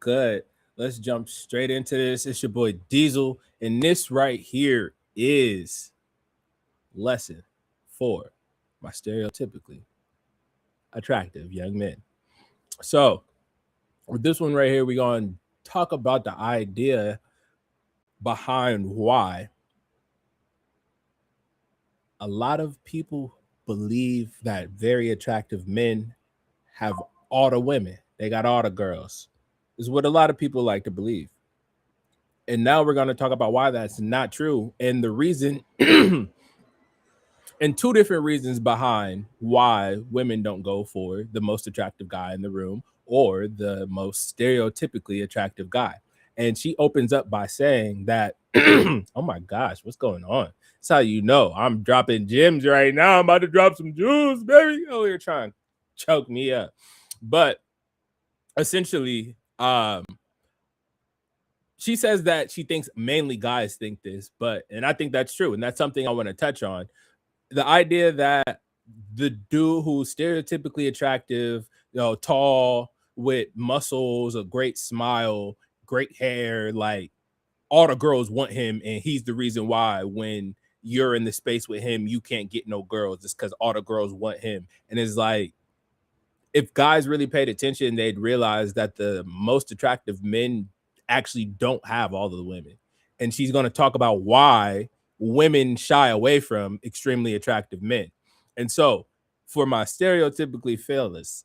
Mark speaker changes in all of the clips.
Speaker 1: good? Let's jump straight into this. It's your boy Diesel, and this right here is lesson 4, my stereotypically attractive young men. So, with this one right here, we're going to talk about the idea behind why a lot of people believe that very attractive men have all the women. They got all the girls. Is what a lot of people like to believe. And now we're going to talk about why that's not true and the reason and two different reasons behind why women don't go for the most attractive guy in the room or the most stereotypically attractive guy. And she opens up by saying that, oh my gosh, what's going on? That's how you know I'm dropping gems right now. I'm about to drop some jewels, baby. Oh, you're trying to choke me up. But essentially, she says that she thinks mainly guys think this, and I think that's true. And that's something I want to touch on. The idea that the dude who's stereotypically attractive, tall with muscles, a great smile, great hair, like all the girls want him, and he's the reason why when you're in the space with him, you can't get no girls. It's because all the girls want him. And it's like, if guys really paid attention, they'd realize that the most attractive men actually don't have all of the women. And she's going to talk about why women shy away from extremely attractive men. And so, for my stereotypically fellas,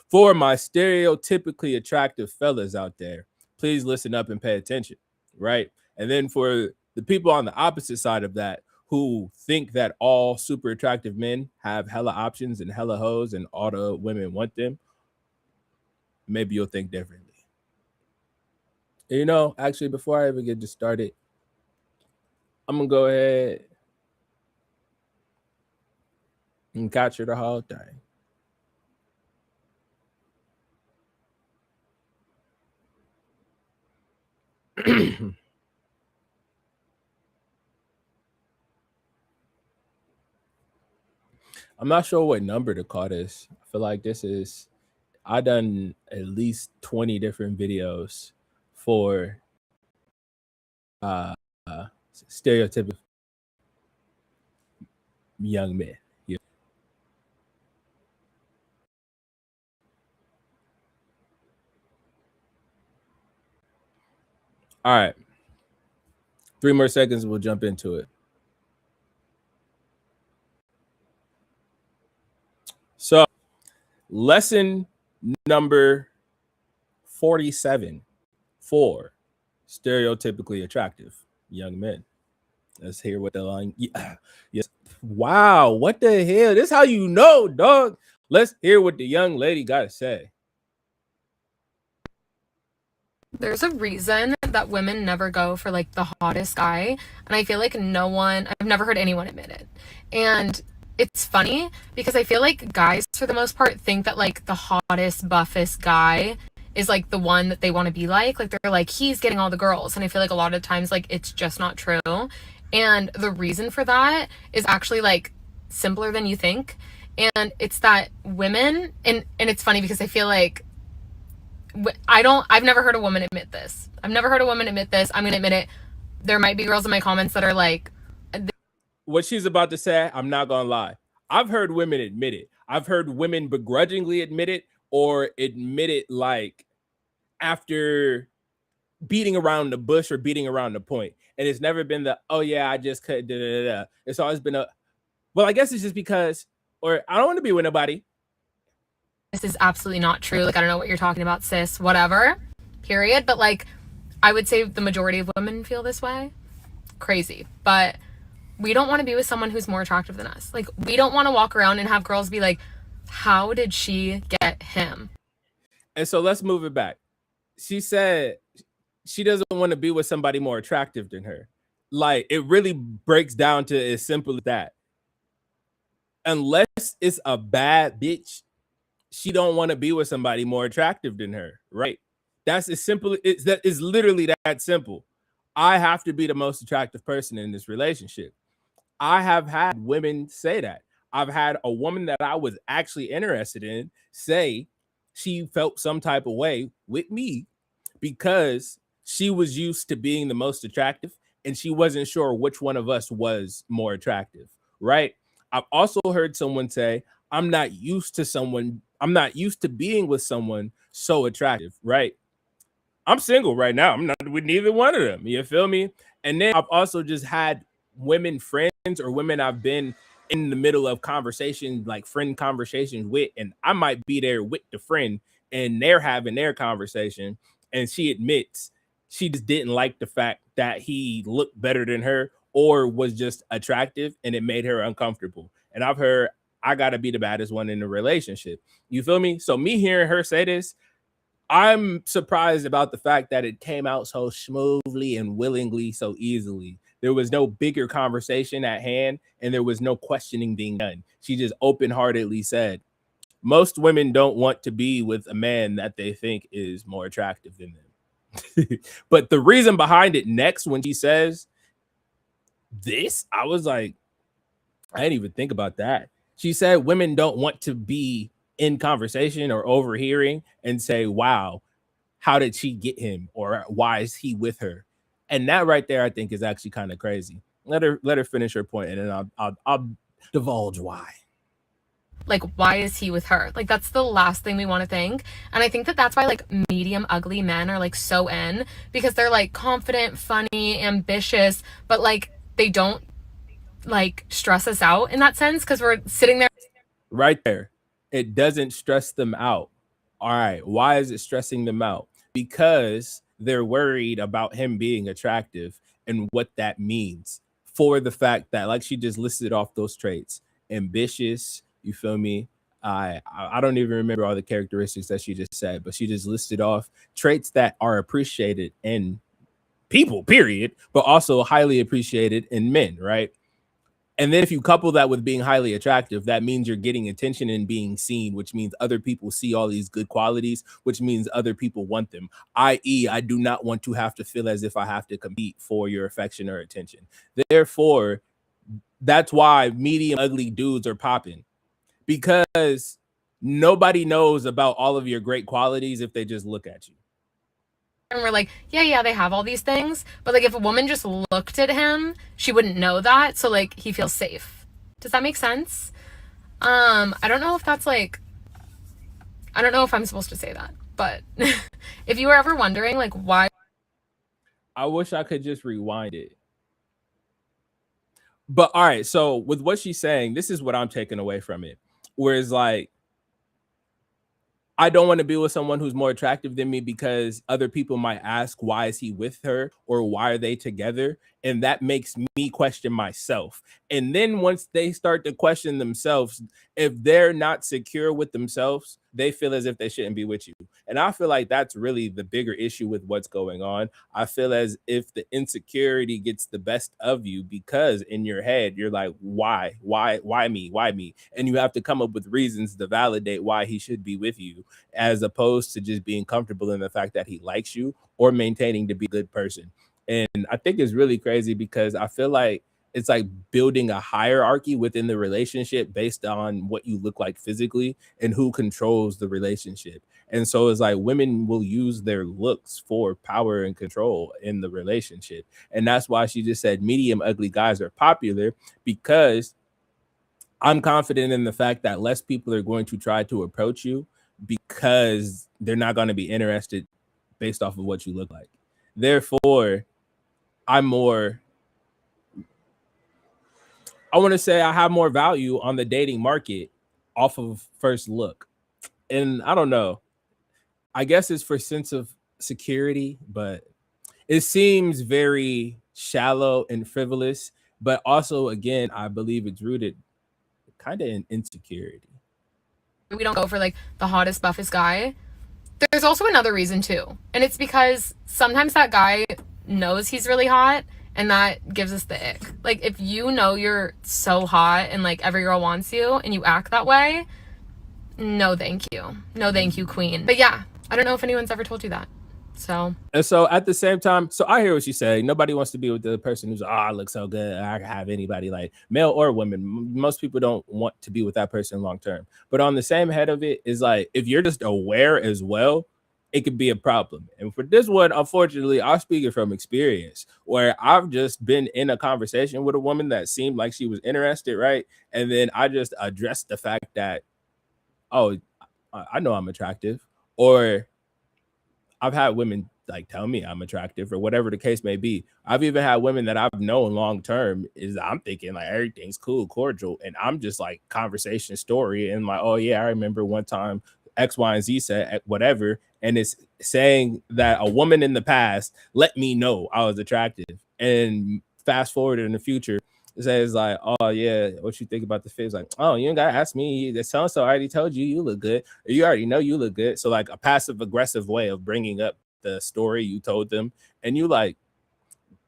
Speaker 1: for my stereotypically attractive fellas out there, please listen up and pay attention, right? And then for the people on the opposite side of that who think that all super attractive men have hella options and hella hoes and all the women want them, maybe you'll think differently. Actually, before I even get started, I'm going to go ahead and capture the whole thing. I'm not sure what number to call this. I feel like I done at least 20 different videos for stereotypical young men. All right. 3 more seconds, we'll jump into it. So, lesson number 47 for stereotypically attractive young men. Let's hear what the line. Yeah. Yes. Wow. What the hell? This is how you know, dog. Let's hear what the young lady got to say.
Speaker 2: There's a reason that women never go for like the hottest guy. And I feel like I've never heard anyone admit it. And it's funny because I feel like guys, for the most part, think that like the hottest, buffest guy is like the one that they want to be like. Like they're like, he's getting all the girls. And I feel like a lot of times, like, it's just not true. And the reason for that is actually like simpler than you think. And it's that women, and it's funny because I feel like I've never heard a woman admit this. I'm going to admit it. There might be girls in my comments that are like,
Speaker 1: what she's about to say, I'm not going to lie. I've heard women admit it. I've heard women begrudgingly admit it or admit it like after beating around the bush or beating around the point. And it's never been the, oh yeah, I just couldn't, da, da, da. It's always been well, I guess it's just because, or I don't want to be with nobody.
Speaker 2: This is absolutely not true. Like, I don't know what you're talking about, sis, whatever, period. But like, I would say the majority of women feel this way. Crazy. But we don't want to be with someone who's more attractive than us. Like, we don't want to walk around and have girls be like, how did she get him?
Speaker 1: And so let's move it back. She said she doesn't want to be with somebody more attractive than her. Like, it really breaks down to as simple as that. Unless it's a bad bitch, she don't want to be with somebody more attractive than her, right? That's as simple. That is literally that simple. I have to be the most attractive person in this relationship. I have had women say that. I've had a woman that I was actually interested in say she felt some type of way with me because she was used to being the most attractive and she wasn't sure which one of us was more attractive, right? I've also heard someone say, I'm not used to being with someone so attractive, right? I'm single right now. I'm not with neither one of them. You feel me? And then I've also just had women friends or women I've been in the middle of conversation, like friend conversations with, and I might be there with the friend and they're having their conversation. And she admits she just didn't like the fact that he looked better than her or was just attractive and it made her uncomfortable. And I've heard I gotta be the baddest one in the relationship. You feel me? So me hearing her say this, I'm surprised about the fact that it came out so smoothly and willingly, so easily. There was no bigger conversation at hand, and there was no questioning being done. She just open heartedly said, most women don't want to be with a man that they think is more attractive than them. But the reason behind it next, when she says this, I was like, I didn't even think about that. She said women don't want to be in conversation or overhearing and say, wow, how did she get him? Or why is he with her? And that right there, I think, is actually kind of crazy. Let her finish her point, and then I'll divulge why.
Speaker 2: Like, why is he with her? Like, that's the last thing we want to think. And I think that that's why, like, medium ugly men are, like, so in, because they're, like, confident, funny, ambitious, but, like, they don't, like, stress us out in that sense, because we're sitting there.
Speaker 1: Right there. It doesn't stress them out. All right. Why is it stressing them out? Because they're worried about him being attractive and what that means, for the fact that, like she just listed off those traits, ambitious, you feel me? I don't even remember all the characteristics that she just said, but she just listed off traits that are appreciated in people, period, but also highly appreciated in men, right? And then if you couple that with being highly attractive, that means you're getting attention and being seen, which means other people see all these good qualities, which means other people want them. I.e., I do not want to have to feel as if I have to compete for your affection or attention. Therefore, that's why medium ugly dudes are popping, because nobody knows about all of your great qualities if they just look at you.
Speaker 2: And we're like, yeah, they have all these things. But, like, if a woman just looked at him, she wouldn't know that. So, like, he feels safe. Does that make sense? I don't know if that's, like, I don't know if I'm supposed to say that. But if you were ever wondering, like, why.
Speaker 1: I wish I could just rewind it. But, all right. So, with what she's saying, this is what I'm taking away from it. Whereas, like, I don't want to be with someone who's more attractive than me because other people might ask, why is he with her? Or why are they together? And that makes me question myself. And then once they start to question themselves, if they're not secure with themselves, they feel as if they shouldn't be with you. And I feel like that's really the bigger issue with what's going on. I feel as if the insecurity gets the best of you because in your head, you're like, why me? Why me? And you have to come up with reasons to validate why he should be with you, as opposed to just being comfortable in the fact that he likes you or maintaining to be a good person. And I think it's really crazy because I feel like it's like building a hierarchy within the relationship based on what you look like physically and who controls the relationship. And so it's like women will use their looks for power and control in the relationship. And that's why she just said medium ugly guys are popular, because I'm confident in the fact that less people are going to try to approach you because they're not going to be interested based off of what you look like. Therefore, I want to say I have more value on the dating market off of first look. And I don't know, I guess it's for sense of security, but it seems very shallow and frivolous. But also, again, I believe it's rooted kind of in insecurity.
Speaker 2: We don't go for, like, the hottest, buffest guy. There's also another reason too. And it's because sometimes that guy knows he's really hot and that gives us the ick. Like, if you know you're so hot and, like, every girl wants you and you act that way, no thank you. No thank you, queen. But yeah, I don't know if anyone's ever told you that. So
Speaker 1: And so at the same time, so I hear what you say. Nobody wants to be with the person who's, oh, I look so good. I can have anybody, like male or women. Most people don't want to be with that person long term. But on the same head of it is like, if you're just aware as well, it could be a problem. And for this one, unfortunately, I'm speaking from experience where I've just been in a conversation with a woman that seemed like she was interested, right? And then I just addressed the fact that, oh, I know I'm attractive. Or I've had women like tell me I'm attractive or whatever the case may be. I've even had women that I've known long term is I'm thinking like everything's cool, cordial, and I'm just like conversation story and like, oh yeah, I remember one time X, Y, and Z said whatever, and it's saying that a woman in the past let me know I was attractive, and fast forward in the future. It says like, oh yeah, what you think about the face? Like, oh, you ain't gotta ask me. The so and so already told you you look good. You already know you look good. So like a passive aggressive way of bringing up the story you told them, and you like,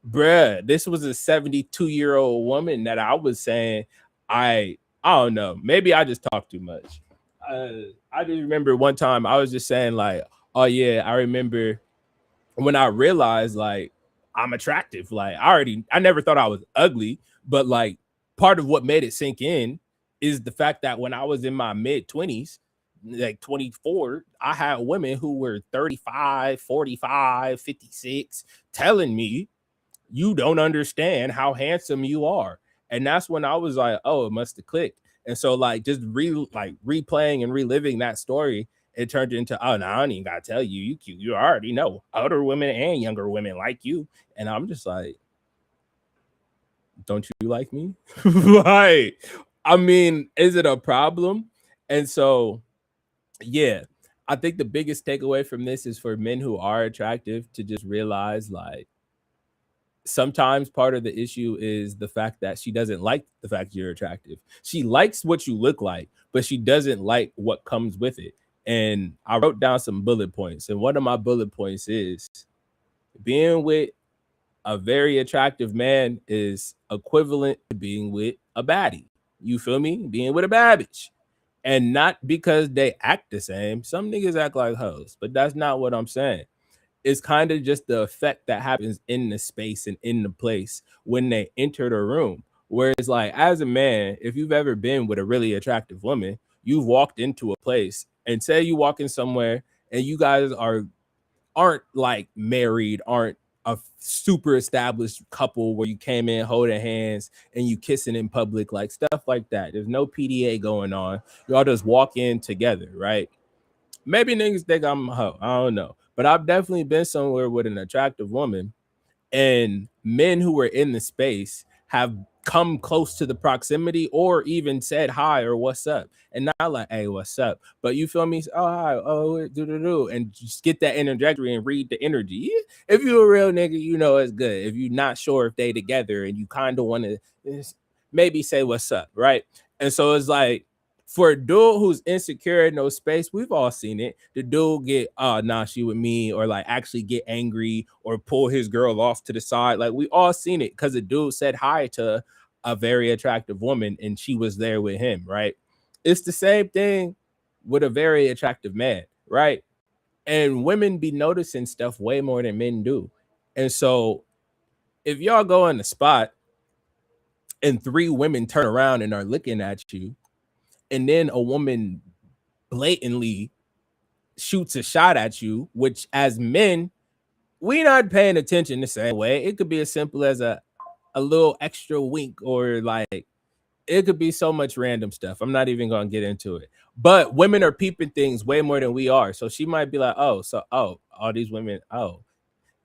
Speaker 1: bruh, this was a 72-year-old woman that I was saying I don't know. Maybe I just talk too much. I just remember one time I was just saying like, oh yeah, I remember when I realized like I'm attractive. Like I never thought I was ugly, but like part of what made it sink in is the fact that when I was in my mid 20s, like 24, I had women who were 35, 45, 56 telling me you don't understand how handsome you are. And that's when I was like, oh, it must have clicked. And so like just replaying and reliving that story, it turned into, oh no, I don't even gotta tell you, you cute. You already know older women and younger women like you. And I'm just like, don't you like me? Like, I mean, is it a problem? And so yeah, I think the biggest takeaway from this is for men who are attractive to just realize like sometimes part of the issue is the fact that she doesn't like the fact you're attractive. She likes what you look like, but she doesn't like what comes with it. And I wrote down some bullet points. And one of my bullet points is being with a very attractive man is equivalent to being with a baddie. You feel me? Being with a bad bitch. And not because they act the same. Some niggas act like hoes, but that's not what I'm saying. It's kind of just the effect that happens in the space and in the place when they enter the room. Whereas, like, as a man, if you've ever been with a really attractive woman, you've walked into a place and say you walk in somewhere and you guys aren't like married, aren't a super established couple where you came in holding hands and you kissing in public, like stuff like that. There's no PDA going on. Y'all just walk in together, right? Maybe niggas think I'm a hoe. I don't know. But I've definitely been somewhere with an attractive woman, and men who were in the space have come close to the proximity or even said hi or what's up. And not like, hey, what's up? But you feel me? Oh, hi. Oh, do. And just get that interjectory and read the energy. If you're a real nigga, you know it's good. If you're not sure if they together and you kind of want to maybe say what's up, right? And so it's like, for a dude who's insecure in no space, we've all seen it. The dude get, oh, nah, she with me, or like actually get angry or pull his girl off to the side. Like we all seen it because the dude said hi to a very attractive woman and she was there with him, right? It's the same thing with a very attractive man, right? And women be noticing stuff way more than men do. And so if y'all go in the spot and three women turn around and are looking at you, and then a woman blatantly shoots a shot at you, which as men, we not paying attention the same way. It could be as simple as a little extra wink, or like it could be so much random stuff. I'm not even gonna get into it. But women are peeping things way more than we are. So she might be like, oh, so all these women, oh.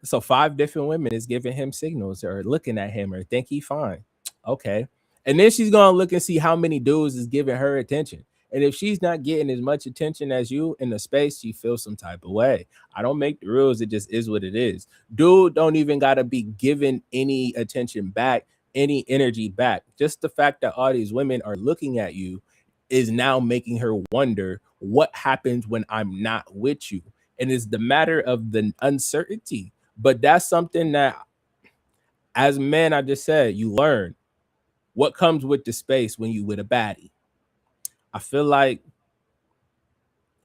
Speaker 1: So 5 different women is giving him signals or looking at him or think he fine. Okay. And then she's gonna look and see how many dudes is giving her attention. And if she's not getting as much attention as you in the space, she feels some type of way. I don't make the rules, it just is what it is. Dude don't even gotta be given any attention back, any energy back. Just the fact that all these women are looking at you is now making her wonder what happens when I'm not with you. And it's the matter of the uncertainty. But that's something that, as men, I just said, you learn what comes with the space when you with a baddie. I feel like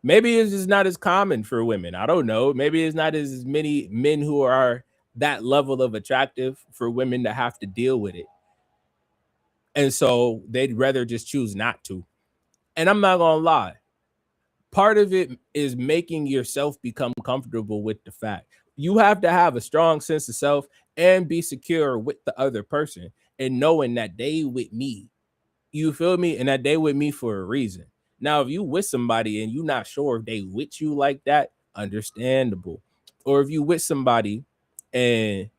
Speaker 1: Maybe it's just not as common for women. I don't know. Maybe it's not as many men who are that level of attractive for women to have to deal with it. And so they'd rather just choose not to. And I'm not gonna lie, part of it is making yourself become comfortable with the fact. You have to have a strong sense of self and be secure with the other person and knowing that they with me. You feel me? And that they with me for a reason. Now, if you with somebody and you're not sure if they with you like that, understandable. Or if you with somebody and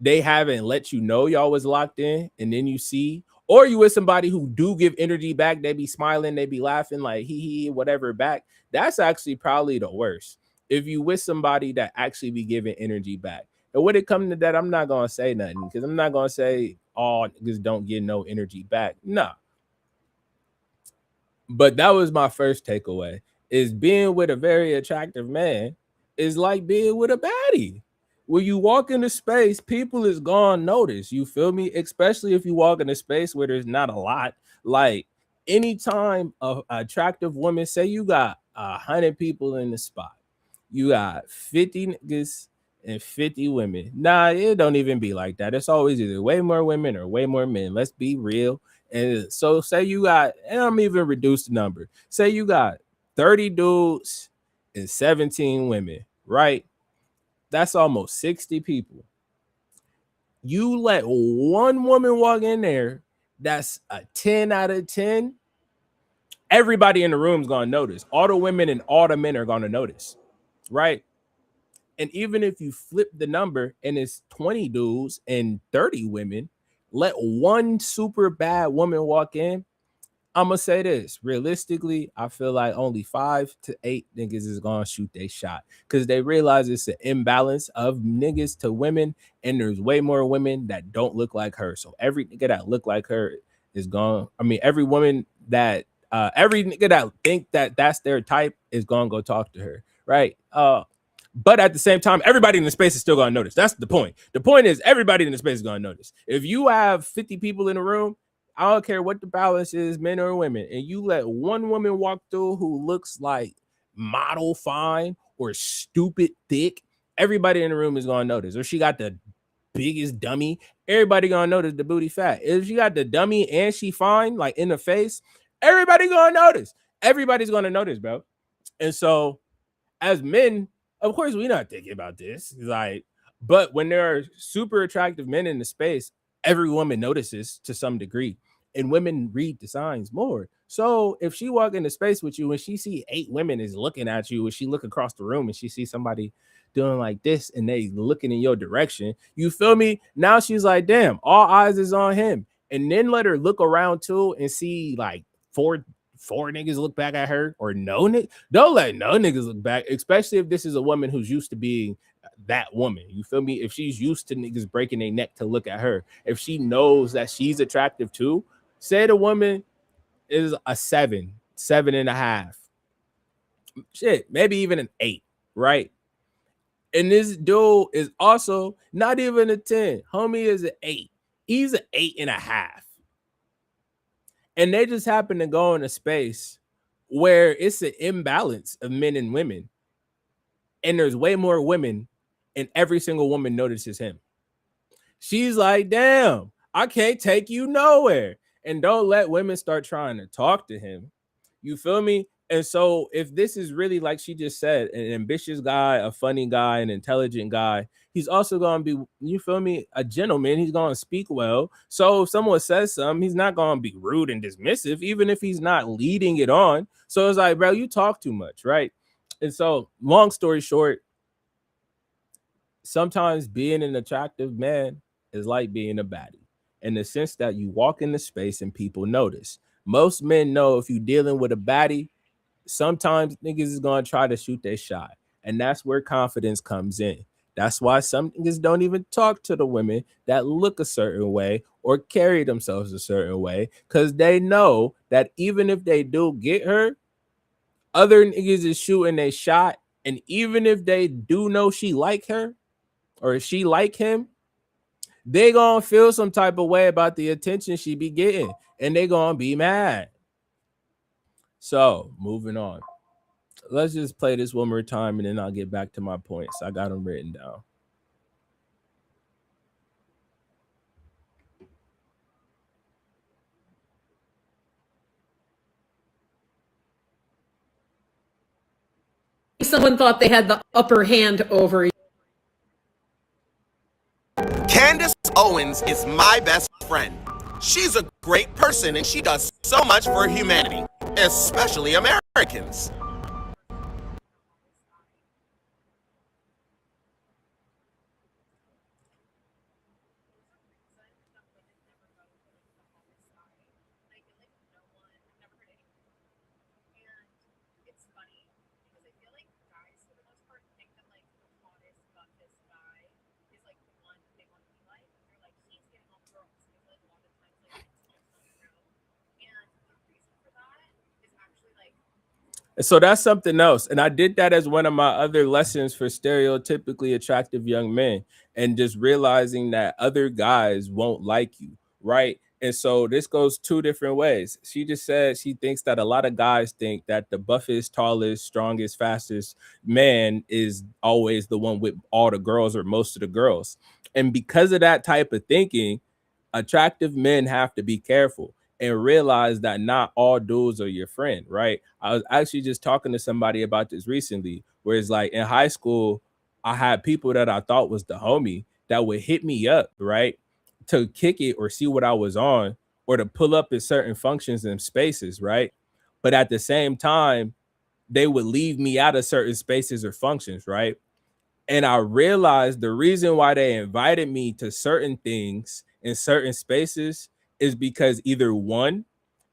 Speaker 1: they haven't let you know y'all was locked in, and then you see, or you with somebody who do give energy back, they be smiling, they be laughing like hee whatever back. That's actually probably the worst. If you with somebody that actually be giving energy back. And when it comes to that, I'm not gonna say nothing because I'm not gonna say all niggas don't get no energy back. No. But that was my first takeaway: is being with a very attractive man is like being with a baddie. When you walk into space, people is gonna notice. You feel me? Especially if you walk in a space where there's not a lot. Like anytime a attractive woman, say you got 100 people in the spot, you got 50 niggas and 50 women. Nah, it don't even be like that. It's always either way more women or way more men. Let's be real. And so say you got, and I'm even reduced the number. Say you got 30 dudes and 17 women, right? That's almost 60 people. You let one woman walk in there, that's a 10 out of 10. Everybody in the room is going to notice. All the women and all the men are going to notice, right? And even if you flip the number and it's 20 dudes and 30 women, let one super bad woman walk in. I'm gonna say this realistically, I feel like only 5 to 8 niggas is gonna shoot their shot because they realize it's an imbalance of niggas to women, and there's way more women that don't look like her. So every nigga that look like her is gone. I mean, every woman that every nigga that think that that's their type is gonna go talk to her, right? But at the same time, everybody in the space is still gonna notice. That's the point. The point is everybody in the space is gonna notice. If you have 50 people in a room, I don't care what the balance is, men or women, and you let one woman walk through who looks like model fine or stupid thick, everybody in the room is gonna notice. Or she got the biggest dummy, everybody gonna notice the booty fat. If she got the dummy and she fine, like in the face, everybody gonna notice. Everybody's gonna notice, bro. And so, as men, of course, we're not thinking about this. Like, but when there are super attractive men in the space, every woman notices to some degree, and women read the signs more. So if she walk into space with you and she see 8 women is looking at you, and she look across the room and she sees somebody doing like this and they looking in your direction, you feel me? Now she's like, damn, all eyes is on him. And then let her look around too and see like four niggas look back at her, or no nigga. Don't let no niggas look back, especially if this is a woman who's used to being that woman. You feel me? If she's used to niggas breaking their neck to look at her, if she knows that she's attractive too, say the woman is a 7.5, shit, maybe even an 8, right? And this dude is also not even a 10. Homie is an 8. He's an 8.5. And they just happen to go in a space where it's an imbalance of men and women. And there's way more women, and every single woman notices him. She's like, damn, I can't take you nowhere. And don't let women start trying to talk to him. You feel me? And so if this is really, like she just said, an ambitious guy, a funny guy, an intelligent guy, he's also going to be, you feel me, a gentleman. He's going to speak well. So if someone says something, he's not going to be rude and dismissive, even if he's not leading it on. So it's like, bro, you talk too much, right? And so long story short, sometimes being an attractive man is like being a baddie, in the sense that you walk into space and people notice. Most men know if you're dealing with a baddie, sometimes niggas is going to try to shoot their shot. And that's where confidence comes in. That's why some niggas don't even talk to the women that look a certain way or carry themselves a certain way, because they know that even if they do get her, other niggas is shooting a shot. And even if they do know she like her or she like him, they gonna feel some type of way about the attention she be getting, and they gonna be mad. So moving on. Let's just play this one more time and then I'll get back to my points. I got them written down.
Speaker 3: Someone thought they had the upper hand over you.
Speaker 4: Candace Owens is my best friend. She's a great person and she does so much for humanity, especially Americans.
Speaker 1: So that's something else. And I did that as one of my other lessons for stereotypically attractive young men, and just realizing that other guys won't like you, right? And so this goes two different ways. She just said she thinks that a lot of guys think that the buffest, tallest, strongest, fastest man is always the one with all the girls or most of the girls. And because of that type of thinking, attractive men have to be careful and realize that not all dudes are your friend, right? I was actually just talking to somebody about this recently, where it's like in high school, I had people that I thought was the homie that would hit me up, right? To kick it or see what I was on, or to pull up in certain functions and spaces, right? But at the same time, they would leave me out of certain spaces or functions, right? And I realized the reason why they invited me to certain things in certain spaces is because either one,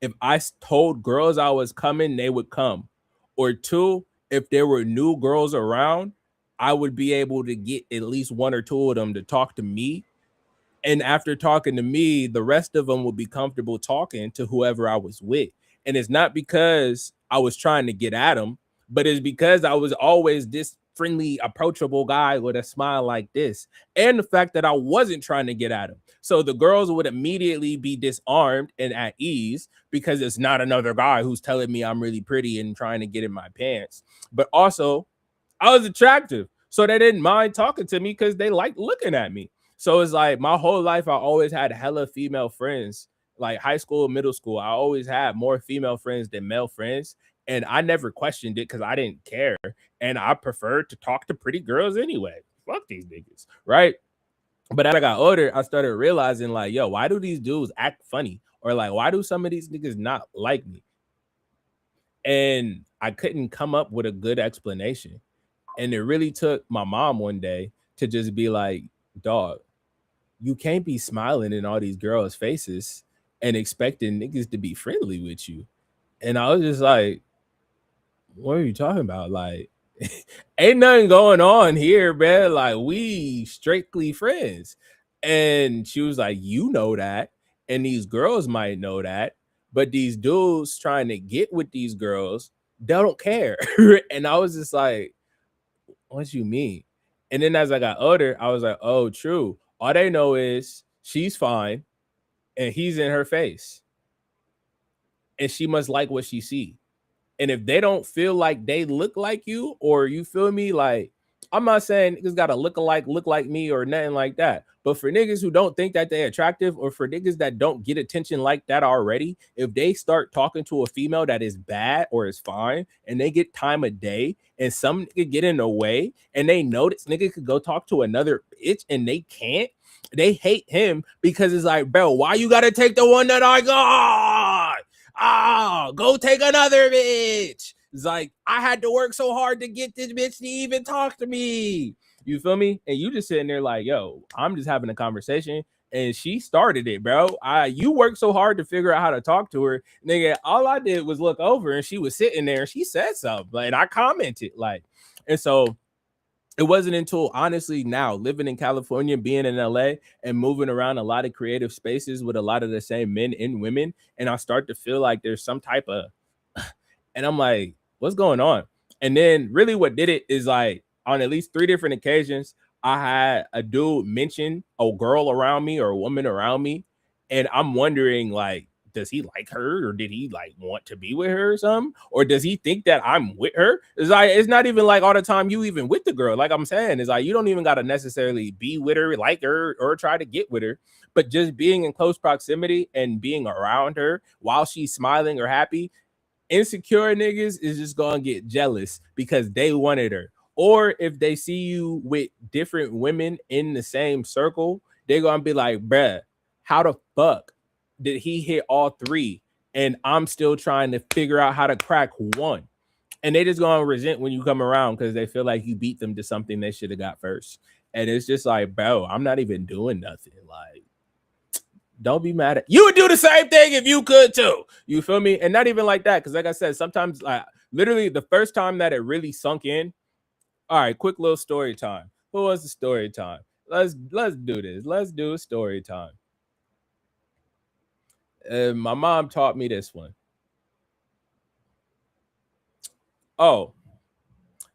Speaker 1: if I told girls I was coming, they would come. Or two, if there were new girls around, I would be able to get at least one or two of them to talk to me. And after talking to me, the rest of them would be comfortable talking to whoever I was with. And it's not because I was trying to get at them, but it's because I was always this friendly, approachable guy with a smile like this. And the fact that I wasn't trying to get at him. So the girls would immediately be disarmed and at ease because it's not another guy who's telling me I'm really pretty and trying to get in my pants. But also, I was attractive. So they didn't mind talking to me because they liked looking at me. So it's like my whole life, I always had hella female friends, like high school, middle school. I always had more female friends than male friends. And I never questioned it because I didn't care. And I preferred to talk to pretty girls anyway. Fuck these niggas, right? But as I got older, I started realizing, like, yo, why do these dudes act funny? Or like, why do some of these niggas not like me? And I couldn't come up with a good explanation. And it really took my mom one day to just be like, dog, you can't be smiling in all these girls' faces and expecting niggas to be friendly with you. And I was just like, what are you talking about? Like, ain't nothing going on here, man. Like, we strictly friends. And she was like, you know that. And these girls might know that. But these dudes trying to get with these girls, they don't care. And I was just like, what you mean? And then as I got older, I was like, oh, true. All they know is she's fine and he's in her face. And she must like what she see. And if they don't feel like they look like you, or you feel me, like, I'm not saying niggas gotta look like me or nothing like that. But for niggas who don't think that they're attractive, or for niggas that don't get attention like that already, if they start talking to a female that is bad or is fine, and they get time of day, and some nigga get in the way, and they know this nigga could go talk to another bitch and they can't, they hate him because it's like, bro, why you gotta take the one that I got? Go take another bitch. It's like, I had to work so hard to get this bitch to even talk to me. You feel me? And you just sitting there like, yo, I'm just having a conversation. And she started it, bro. You worked so hard to figure out how to talk to her. Nigga, all I did was look over and she was sitting there and she said something. And I commented, like, and so it wasn't until honestly now living in California, being in LA, and moving around a lot of creative spaces with a lot of the same men and women, and I start to feel like there's some type of, and I'm like, what's going on? And then really what did it is, like, on at least 3 different occasions, I had a dude mention a girl around me or a woman around me, and I'm wondering, like, does he like her, or did he like want to be with her or something? Or does he think that I'm with her? It's like, it's not even like all the time you even with the girl. Like I'm saying, it's like you don't even got to necessarily be with her, like her, or try to get with her, but just being in close proximity and being around her while she's smiling or happy. Insecure niggas is just gonna get jealous because they wanted her. Or if they see you with different women in the same circle, they're gonna be like, bruh, how the fuck did he hit all three? And I'm still trying to figure out how to crack one. And they just gonna resent when you come around because they feel like you beat them to something they should have got first. And it's just like, bro, I'm not even doing nothing. Like, don't be mad at you. Would do the same thing if you could too. You feel me? And not even like that, because like I said, sometimes like literally the first time that it really sunk in. All right, quick little story time. Who wants the story time? Let's do this. Let's do a story time. My mom taught me this one. Oh,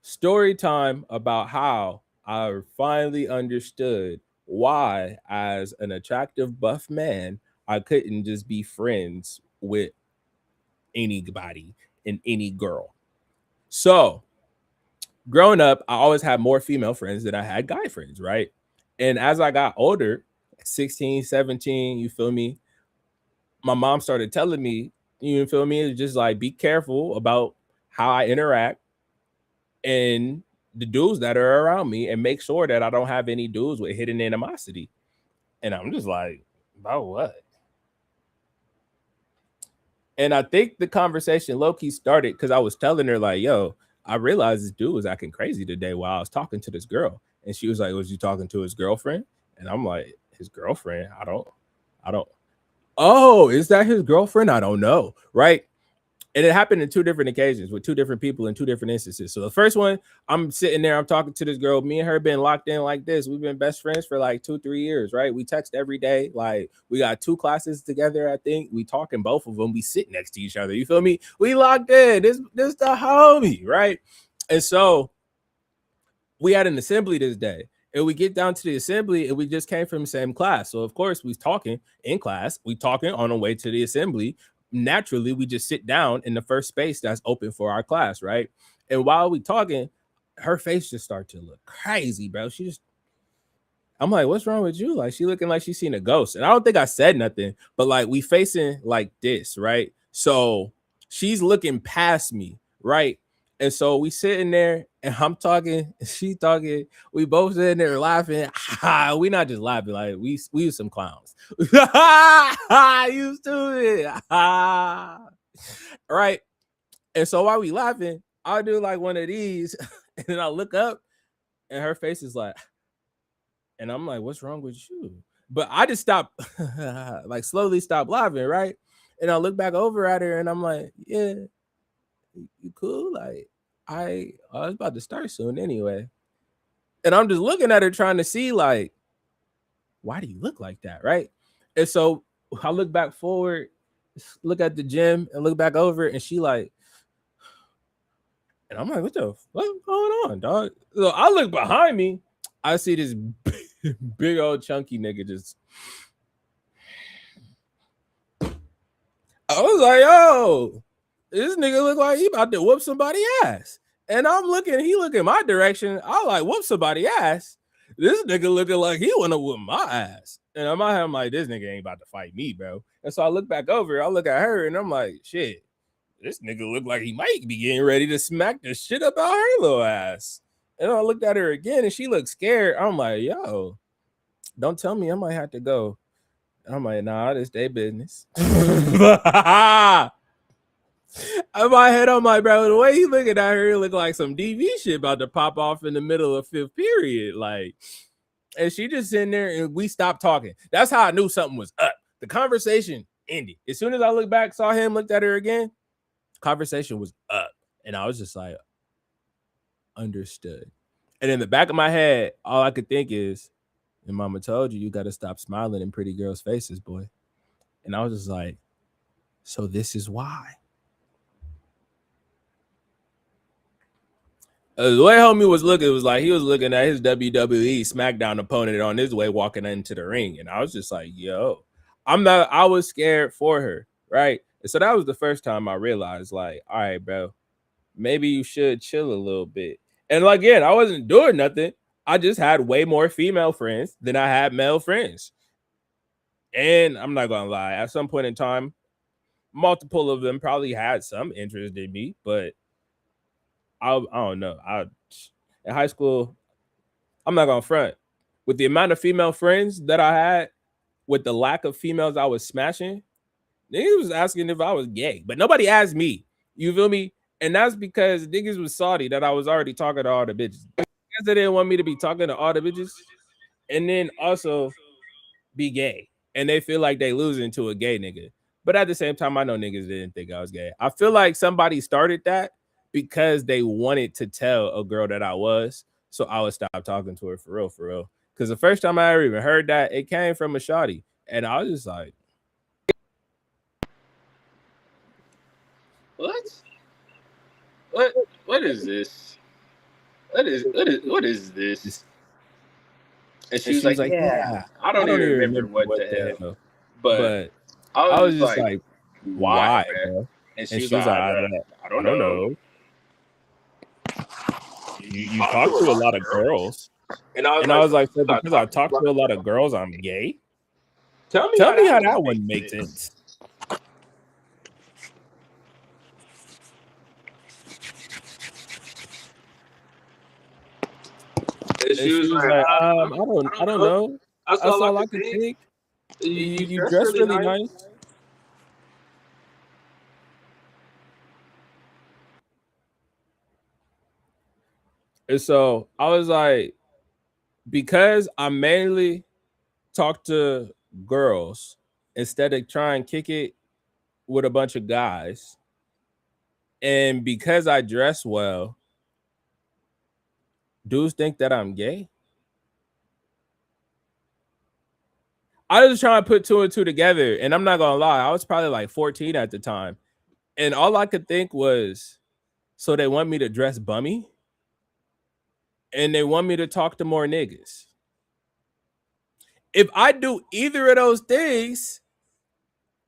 Speaker 1: story time about how I finally understood why, as an attractive buff man, I couldn't just be friends with anybody and any girl. So growing up, I always had more female friends than I had guy friends, right? And as I got older, 16, 17, you feel me? My mom started telling me, you feel me? It's just like, be careful about how I interact and the dudes that are around me, and make sure that I don't have any dudes with hidden animosity. And I'm just like, about what? And I think the conversation low-key started because I was telling her, like, yo, I realized this dude was acting crazy today while I was talking to this girl. And she was like, was you talking to his girlfriend? And I'm like, his girlfriend? I don't. Oh, is that his girlfriend? I don't know. Right. And it happened in two different occasions with two different people in two different instances. So the first one, I'm sitting there, I'm talking to this girl. Me and her been locked in like this. We've been best friends for like 2-3 years, right? We text every day. Like we got 2 classes together, I think. We talk in both of them. We sit next to each other. You feel me? We locked in. This the homie, right? And so we had an assembly this day. And we get down to the assembly and we just came from the same class. So of course we was talking in class. We talking on the way to the assembly. Naturally, we just sit down in the first space that's open for our class, right? And while we talking, her face just started to look crazy, bro. I'm like, what's wrong with you? Like, she looking like she's seen a ghost. And I don't think I said nothing, but like we facing like this, right? So she's looking past me, right? And so we sitting there and I'm talking, she talking, we both sitting there laughing. We not just laughing, like we use some clowns. Used to it. Right. And so while we laughing, I'll do like one of these, and then I look up and her face is like, and I'm like, what's wrong with you? But I just stopped, like slowly stop laughing, right? And I look back over at her and I'm like, yeah. You cool? Like, I was about to start soon anyway. And I'm just looking at her trying to see, like, why do you look like that? Right. And so I look back forward, look at the gym, and look back over, and she like, and I'm like, what's going on, dog? So I look behind me, I see this big old chunky nigga just. I was like, yo, this nigga look like he about to whoop somebody's ass. And I'm looking, he looking my direction. I like whoop somebody's ass. This nigga looking like he want to whoop my ass. And in my head, I'm like, this nigga ain't about to fight me, bro. And so I look back over, I look at her, and I'm like, shit, this nigga look like he might be getting ready to smack the shit about her little ass. And I looked at her again, and she looked scared. I'm like, yo, don't tell me I might have to go. I'm like, nah, this day business. In my head, I'm like, bro, the way he looking at her, it look like some DV shit about to pop off in the middle of 5th period. Like, and she just sitting there and we stopped talking. That's how I knew something was up. The conversation ended. As soon as I looked back, saw him, looked at her again, conversation was up. And I was just like, understood. And in the back of my head, all I could think is, and mama told you, you got to stop smiling in pretty girls' faces, boy. And I was just like, so this is why. The way homie was looking, it was like he was looking at his WWE SmackDown opponent on his way walking into the ring. And I was just like, yo, I was scared for her. right? And so that was the first time I realized, like, all right, bro, maybe you should chill a little bit. And like, again, I wasn't doing nothing. I just had way more female friends than I had male friends. And I'm not gonna lie, at some point in time, multiple of them probably had some interest in me, but I don't know. In high school, I'm not gonna front. With the amount of female friends that I had, with the lack of females I was smashing, niggas was asking if I was gay, but nobody asked me. You feel me? And that's because niggas was salty that I was already talking to all the bitches. Because they didn't want me to be talking to all the bitches and then also be gay. And they feel like they losing to a gay nigga. But at the same time, I know niggas didn't think I was gay. I feel like somebody started that because they wanted to tell a girl that I was, so I would stop talking to her for real, for real. Because the first time I ever even heard that, it came from a shawty. And I was just like,
Speaker 5: What is this? What is this? And she was like, yeah. I don't even remember what the hell. But I was just like, why, bro? And she was like, I don't know.
Speaker 1: You talk to a lot of girls. And I was like, so because I talk to a lot of girls, I'm gay? Tell me how that one makes sense. And she was like, I don't know. That's all I could think. You dress really nice. And so I was like, because I mainly talk to girls instead of try and kick it with a bunch of guys, and because I dress well, dudes think that I'm gay. I was trying to put two and two together, and I'm not gonna lie, I was probably like 14 at the time, and all I could think was, so they want me to dress bummy, and they want me to talk to more niggas. If I do either of those things,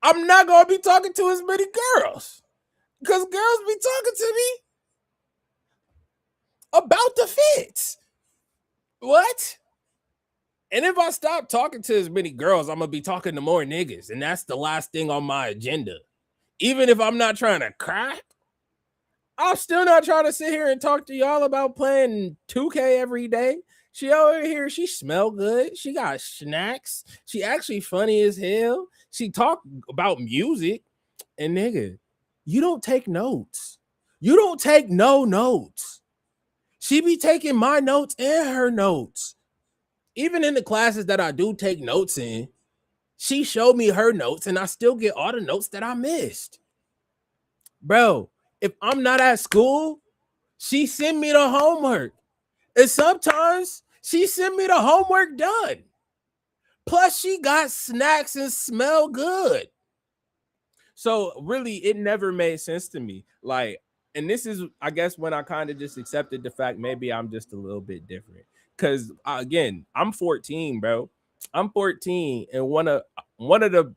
Speaker 1: I'm not gonna be talking to as many girls, because girls be talking to me about the fits. What? And if I stop talking to as many girls, I'm gonna be talking to more niggas, and that's the last thing on my agenda. Even if I'm not trying to crack, I'm still not trying to sit here and talk to y'all about playing 2K every day. She over here, she smell good. She got snacks. She actually funny as hell. She talk about music. And nigga, you don't take notes. You don't take no notes. She be taking my notes and her notes. Even in the classes that I do take notes in, she showed me her notes and I still get all the notes that I missed. Bro, if I'm not at school, she send me the homework. And sometimes she send me the homework done. Plus, she got snacks and smell good. So really, it never made sense to me. Like, and this is, I guess, when I kind of just accepted the fact maybe I'm just a little bit different. Because again, I'm 14, bro. I'm 14, and one of the,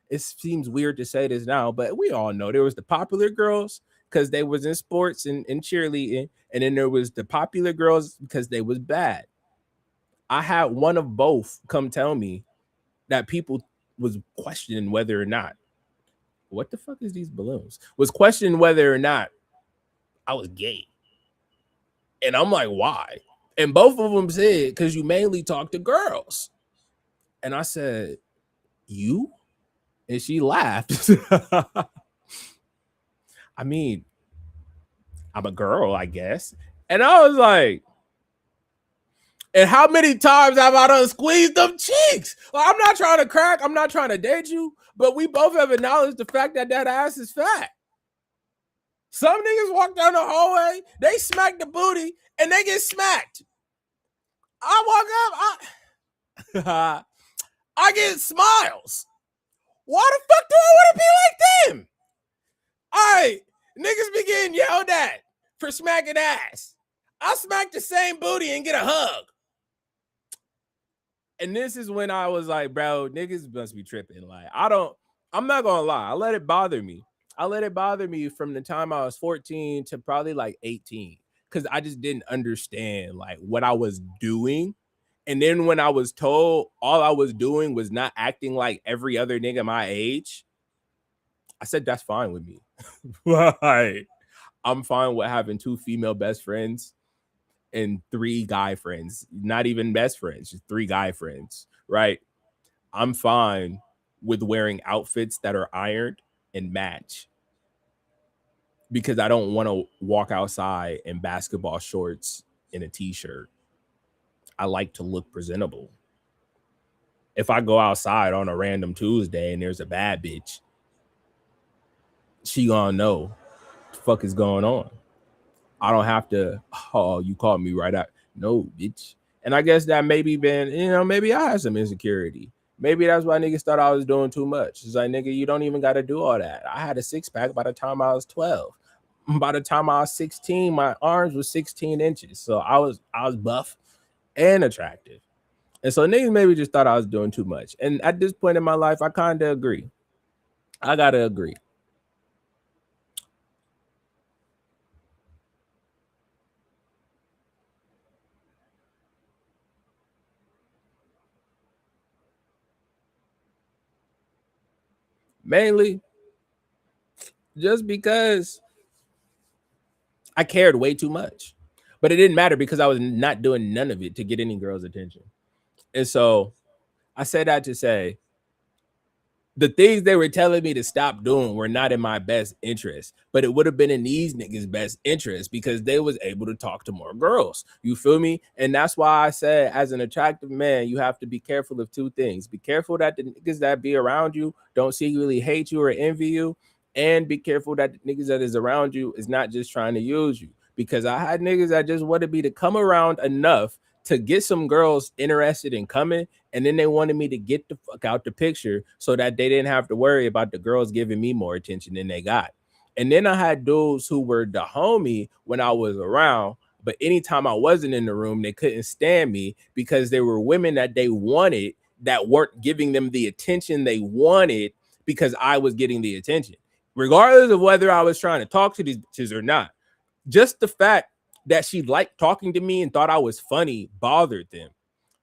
Speaker 1: it seems weird to say this now, but we all know there was the popular girls because they was in sports and cheerleading, and then there was the popular girls because they was bad. I had one of both come tell me that people was questioning whether or not, what the fuck is these balloons? Was questioning whether or not I was gay. And I'm like, why? And both of them said, because you mainly talk to girls. And I said, you? And she laughed. I mean, I'm a girl, I guess. And I was like, and how many times have I done squeezed them cheeks? Well, I'm not trying to crack. I'm not trying to date you. But we both have acknowledged the fact that that ass is fat. Some niggas walk down the hallway, they smack the booty, and they get smacked. I walk up, I get smiles. Why the fuck do I want to be like them? All right, niggas be getting yelled at for smacking ass. I smack the same booty and get a hug. And this is when I was like, bro, niggas must be tripping. Like, I don't, I'm not gonna lie, I let it bother me. I let it bother me from the time I was 14 to probably like 18, because I just didn't understand like what I was doing. And then when I was told all I was doing was not acting like every other nigga my age, I said that's fine with me. Like, I'm fine with having 2 female best friends and 3 guy friends, not even best friends, just 3 guy friends, right? I'm fine with wearing outfits that are ironed and match, because I don't want to walk outside in basketball shorts and a t-shirt. I like to look presentable. If I go outside on a random Tuesday and there's a bad bitch, she gonna know what the fuck is going on. I don't have to, oh, you called me right out. No, bitch. And I guess that maybe maybe I have some insecurity. Maybe that's why niggas thought I was doing too much. It's like, nigga, you don't even got to do all that. I had a 6-pack by the time I was 12. By the time I was 16, my arms were 16 inches. So I was buff and attractive. And so niggas maybe just thought I was doing too much. And at this point in my life, I kind of agree. I got to agree. Mainly just because I cared way too much. But it didn't matter because I was not doing none of it to get any girl's attention. And so I say that to say the things they were telling me to stop doing were not in my best interest, but it would have been in these niggas' best interest because they was able to talk to more girls. You feel me? And that's why I said, as an attractive man, you have to be careful of 2 things. Be careful that the niggas that be around you don't secretly hate you or envy you, and be careful that the niggas that is around you is not just trying to use you. Because I had niggas that just wanted me to come around enough to get some girls interested in coming, and then they wanted me to get the fuck out the picture so that they didn't have to worry about the girls giving me more attention than they got. And then I had dudes who were the homie when I was around, but anytime I wasn't in the room, they couldn't stand me because there were women that they wanted that weren't giving them the attention they wanted because I was getting the attention, regardless of whether I was trying to talk to these bitches or not. Just the fact that she liked talking to me and thought I was funny bothered them.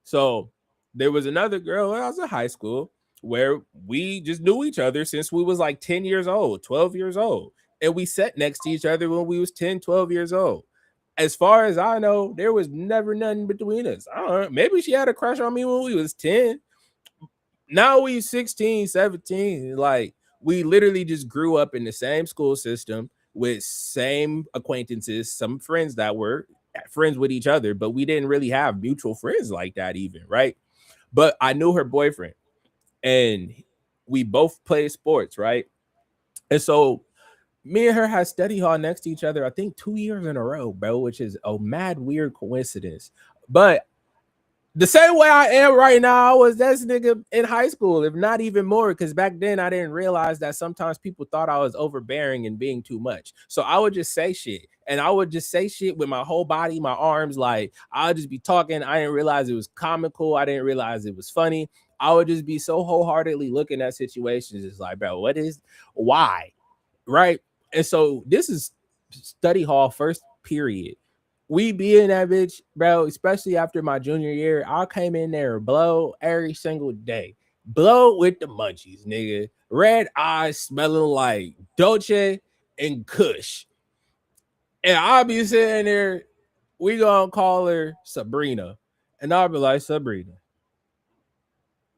Speaker 1: So there was another girl when I was in high school where we just knew each other since we was like 10 years old, 12 years old. And we sat next to each other when we was 10, 12 years old. As far as I know, there was never nothing between us. I don't know. Maybe she had a crush on me when we was 10. Now we 16, 17. Like, we literally just grew up in the same school system with same acquaintances, some friends that were friends with each other, but we didn't really have mutual friends like that even, right? But I knew her boyfriend and we both played sports, right? And so me and her had study hall next to each other, I think 2 years in a row, bro, which is a mad weird coincidence. But the same way I am right now, I was that nigga in high school, if not even more, because back then I didn't realize that sometimes people thought I was overbearing and being too much. So I would just say shit, and I would just say shit with my whole body, my arms, like I would just be talking. I didn't realize it was comical. I didn't realize it was funny. I would just be so wholeheartedly looking at situations. It's like, bro, why? Right? And so this is study hall first period. We be in that bitch, bro, especially after my junior year. I came in there blow every single day. Blow with the munchies, nigga. Red eyes smelling like Dolce and Kush. And I'll be sitting there, we gonna call her Sabrina. And I'll be like, Sabrina,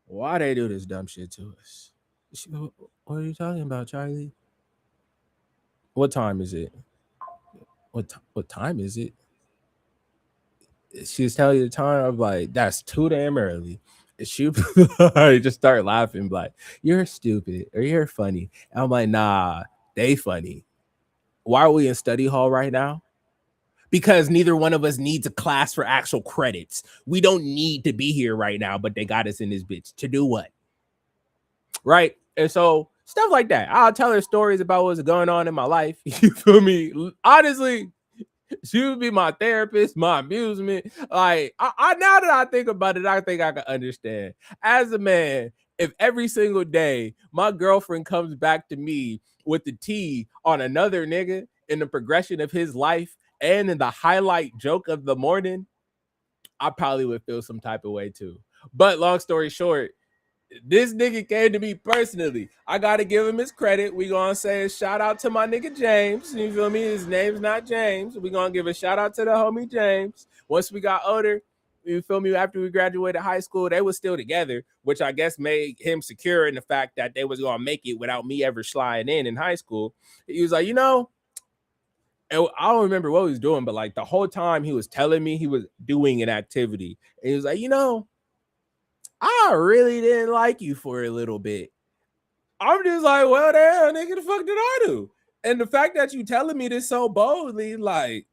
Speaker 1: why they do this dumb shit to us? She go, what are you talking about, Charlie? What time is it? What time is it? She's telling you the time. I'm like, that's too damn early. She just start laughing, like, you're stupid or you're funny. And I'm like, nah, they funny. Why are we in study hall right now? Because neither one of us needs a class for actual credits. We don't need to be here right now, but they got us in this bitch to do what? Right? And so stuff like that. I'll tell her stories about what's going on in my life. You feel me? Honestly, she would be my therapist, my amusement. Like, I now that I think about it, I think I can understand. As a man, if every single day my girlfriend comes back to me with the tea on another nigga in the progression of his life and in the highlight joke of the morning, I probably would feel some type of way too. But long story short, this nigga came to me personally. I gotta give him his credit. We gonna say a shout out to my nigga James. You feel me? His name's not James. We gonna give a shout out to the homie James. Once we got older, you feel me? After we graduated high school, they were still together, which I guess made him secure in the fact that they was gonna make it without me ever sliding in high school. He was like, you know, and I don't remember what he was doing, but like the whole time he was telling me he was doing an activity, and he was like, you know, I really didn't like you for a little bit. I'm just like, well, damn, nigga, the fuck did I do? And the fact that you telling me this so boldly, like,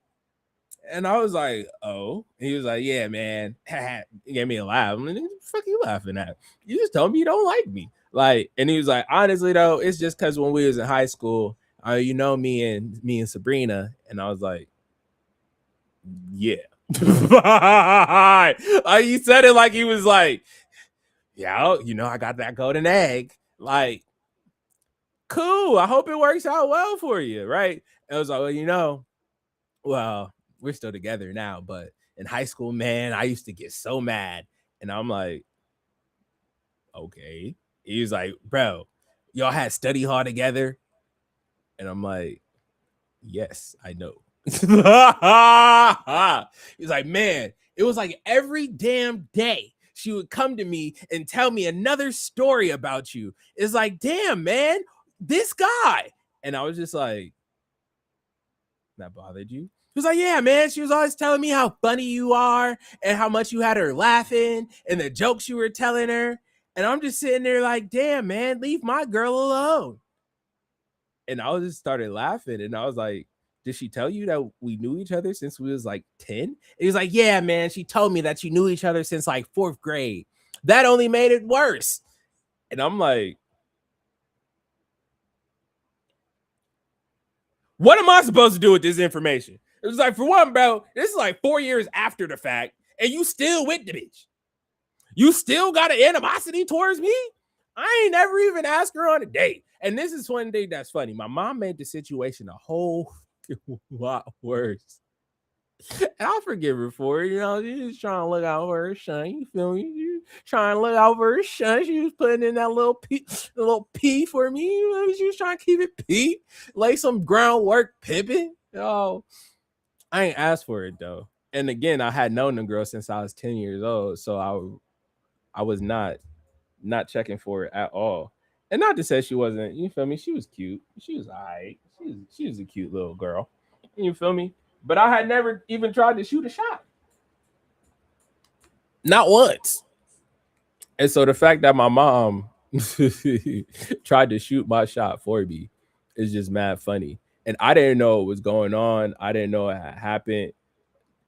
Speaker 1: and I was like, oh. And he was like, yeah, man. He gave me a laugh. I'm like, what the fuck are you laughing at? You just told me you don't like me. Like, and he was like, honestly, though, it's just because when we was in high school, you know, me and Sabrina. And I was like, yeah. He said it like he was like, yeah, you know, I got that golden egg. Like, cool. I hope it works out well for you, right? And I was like, well, you know, well, we're still together now, but in high school, man, I used to get so mad. And I'm like, okay. He was like, bro, y'all had study hall together? And I'm like, yes, I know. He's like, man, it was like every damn day she would come to me and tell me another story about you. It's like, damn, man, this guy. And I was just like, that bothered you? He was like, yeah, man. She was always telling me how funny you are and how much you had her laughing and the jokes you were telling her. And I'm just sitting there like, damn, man, leave my girl alone. And I just started laughing. And I was like, did she tell you that we knew each other since we was like 10? He was like, yeah, man, she told me that you knew each other since like 4th grade. That only made it worse. And I'm like, what am I supposed to do with this information? It was like, for one, bro, this is like 4 years after the fact, and you still with the bitch. You still got an animosity towards me? I ain't never even asked her on a date. And this is one thing that's funny. My mom made the situation a whole lot worse. And I'll forgive her for it. You know, she's trying to look out for her son. You feel me? She trying to look out for her son. She was putting in that little P for me. You know, she was trying to keep it P. Lay some groundwork, Pippin. Oh, I ain't asked for it though. And again, I had known the girl since I was 10 years old. So I was not checking for it at all. And not to say she wasn't, you feel me? She was cute. She was all right. She was a cute little girl. You feel me? But I had never even tried to shoot a shot. Not once. And so the fact that my mom tried to shoot my shot for me is just mad funny. And I didn't know what was going on. I didn't know it had happened.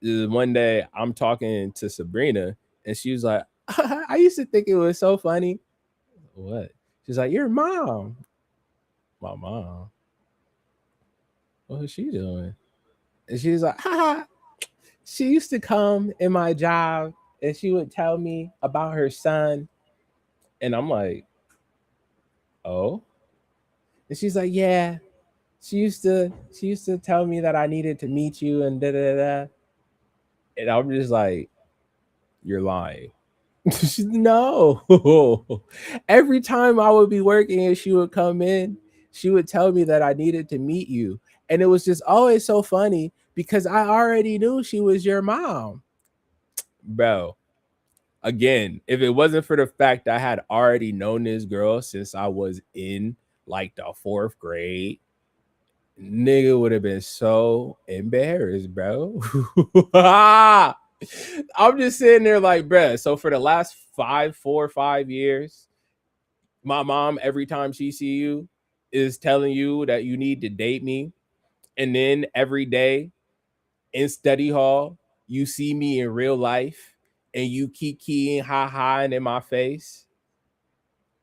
Speaker 1: One day I'm talking to Sabrina and she was like, I used to think it was so funny. What? She's like, your mom. My mom. What was she doing? And she was like, she used to come in my job and she would tell me about her son. And I'm like, oh. And she's like, yeah. She used to tell me that I needed to meet you and da da da. And I'm just like, you're lying. No. Every time I would be working and she would come in, she would tell me that I needed to meet you. And it was just always so funny because I already knew she was your mom. Bro, again, if it wasn't for the fact that I had already known this girl since I was in like the 4th grade, nigga would have been so embarrassed, bro. I'm just sitting there like, bruh. So for the last 4 or 5 years, my mom, every time she see you, is telling you that you need to date me. And then every day in study hall, you see me in real life and you keep keying and in my face.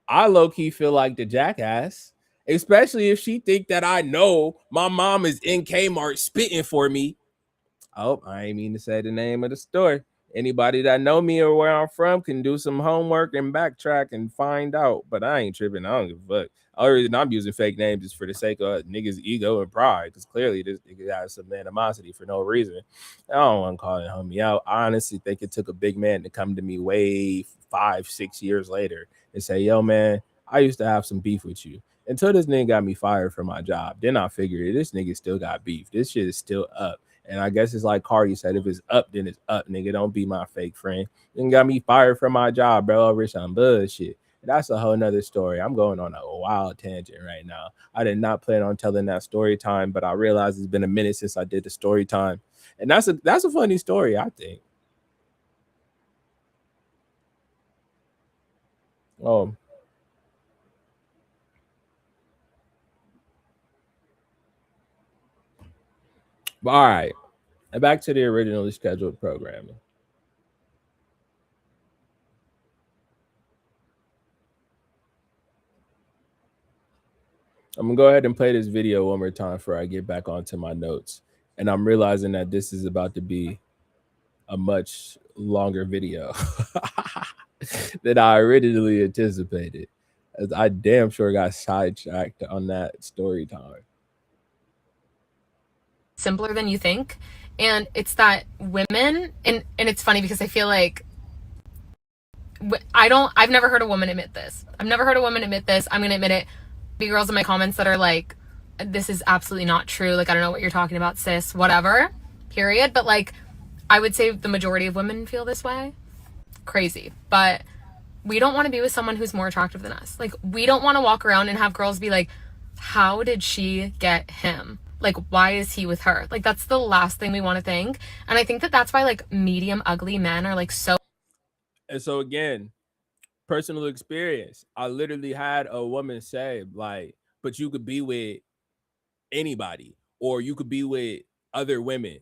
Speaker 1: I low-key feel like the jackass, especially if she think that I know my mom is in Kmart spitting for me. Oh, I ain't mean to say the name of the store. Anybody that know me or where I'm from can do some homework and backtrack and find out. But I ain't tripping. I don't give a fuck. The only reason I'm using fake names is for the sake of niggas' ego and pride, because clearly this nigga has some animosity for no reason. I don't want to call it homie out. I honestly think it took a big man to come to me way 5-6 years later and say, yo, man, I used to have some beef with you. Until this nigga got me fired from my job. Then I figured this nigga still got beef. This shit is still up. And I guess it's like Cardi said, if it's up, then it's up, nigga. Don't be my fake friend. Then got me fired from my job, bro, over some bullshit. That's a whole nother story. I'm going on a wild tangent right now. I did not plan on telling that story time, but I realized it's been a minute since I did the story time. And that's a funny story, I think. All right. And back to the originally scheduled programming. I'm gonna go ahead and play this video one more time before I get back onto my notes. And I'm realizing that this is about to be a much longer video than I originally anticipated, as I damn sure got sidetracked on that story time.
Speaker 2: Simpler than you think. And it's that women, and it's funny because I feel like I've never heard a woman admit this. I'm going to admit it. Be girls in my comments that are like, this is absolutely not true. Like, I don't know what you're talking about, sis, whatever, period. But like, I would say the majority of women feel this way. Crazy. But we don't want to be with someone who's more attractive than us. Like, we don't want to walk around and have girls be like, how did she get him? Like, why is he with her? Like, that's the last thing we want to think. And I think that that's why like medium ugly men are like so.
Speaker 1: And so again, personal experience. I literally had a woman say, like, but you could be with anybody, or you could be with other women.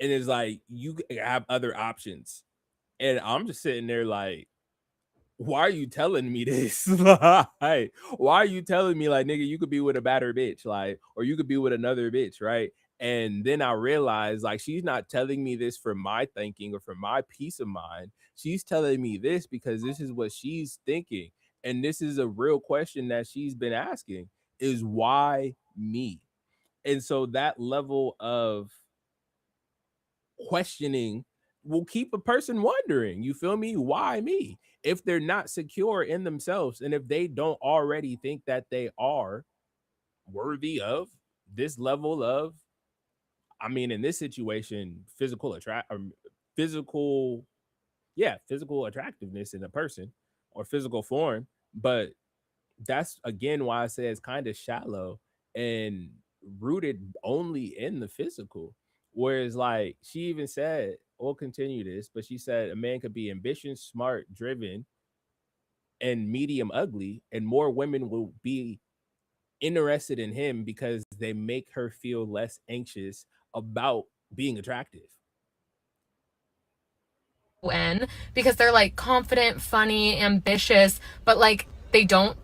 Speaker 1: And it's like, you have other options. And I'm just sitting there like, why are you telling me this? Like, why are you telling me, like, nigga, you could be with a badder bitch, like, or you could be with another bitch, right? And then I realized, like, she's not telling me this for my thinking or for my peace of mind. She's telling me this because this is what she's thinking. And this is a real question that she's been asking, is why me? And so that level of questioning will keep a person wondering, you feel me? Why me? If they're not secure in themselves, and if they don't already think that they are worthy of this level of, I mean, in this situation, physical attractiveness in a person or physical form. But that's again why I say it's kind of shallow and rooted only in the physical. Whereas, like, she even said, we'll continue this, but she said a man could be ambitious, smart, driven, and medium ugly, and more women will be interested in him because they make her feel less anxious about being attractive.
Speaker 2: Because they're like confident, funny, ambitious, but like they don't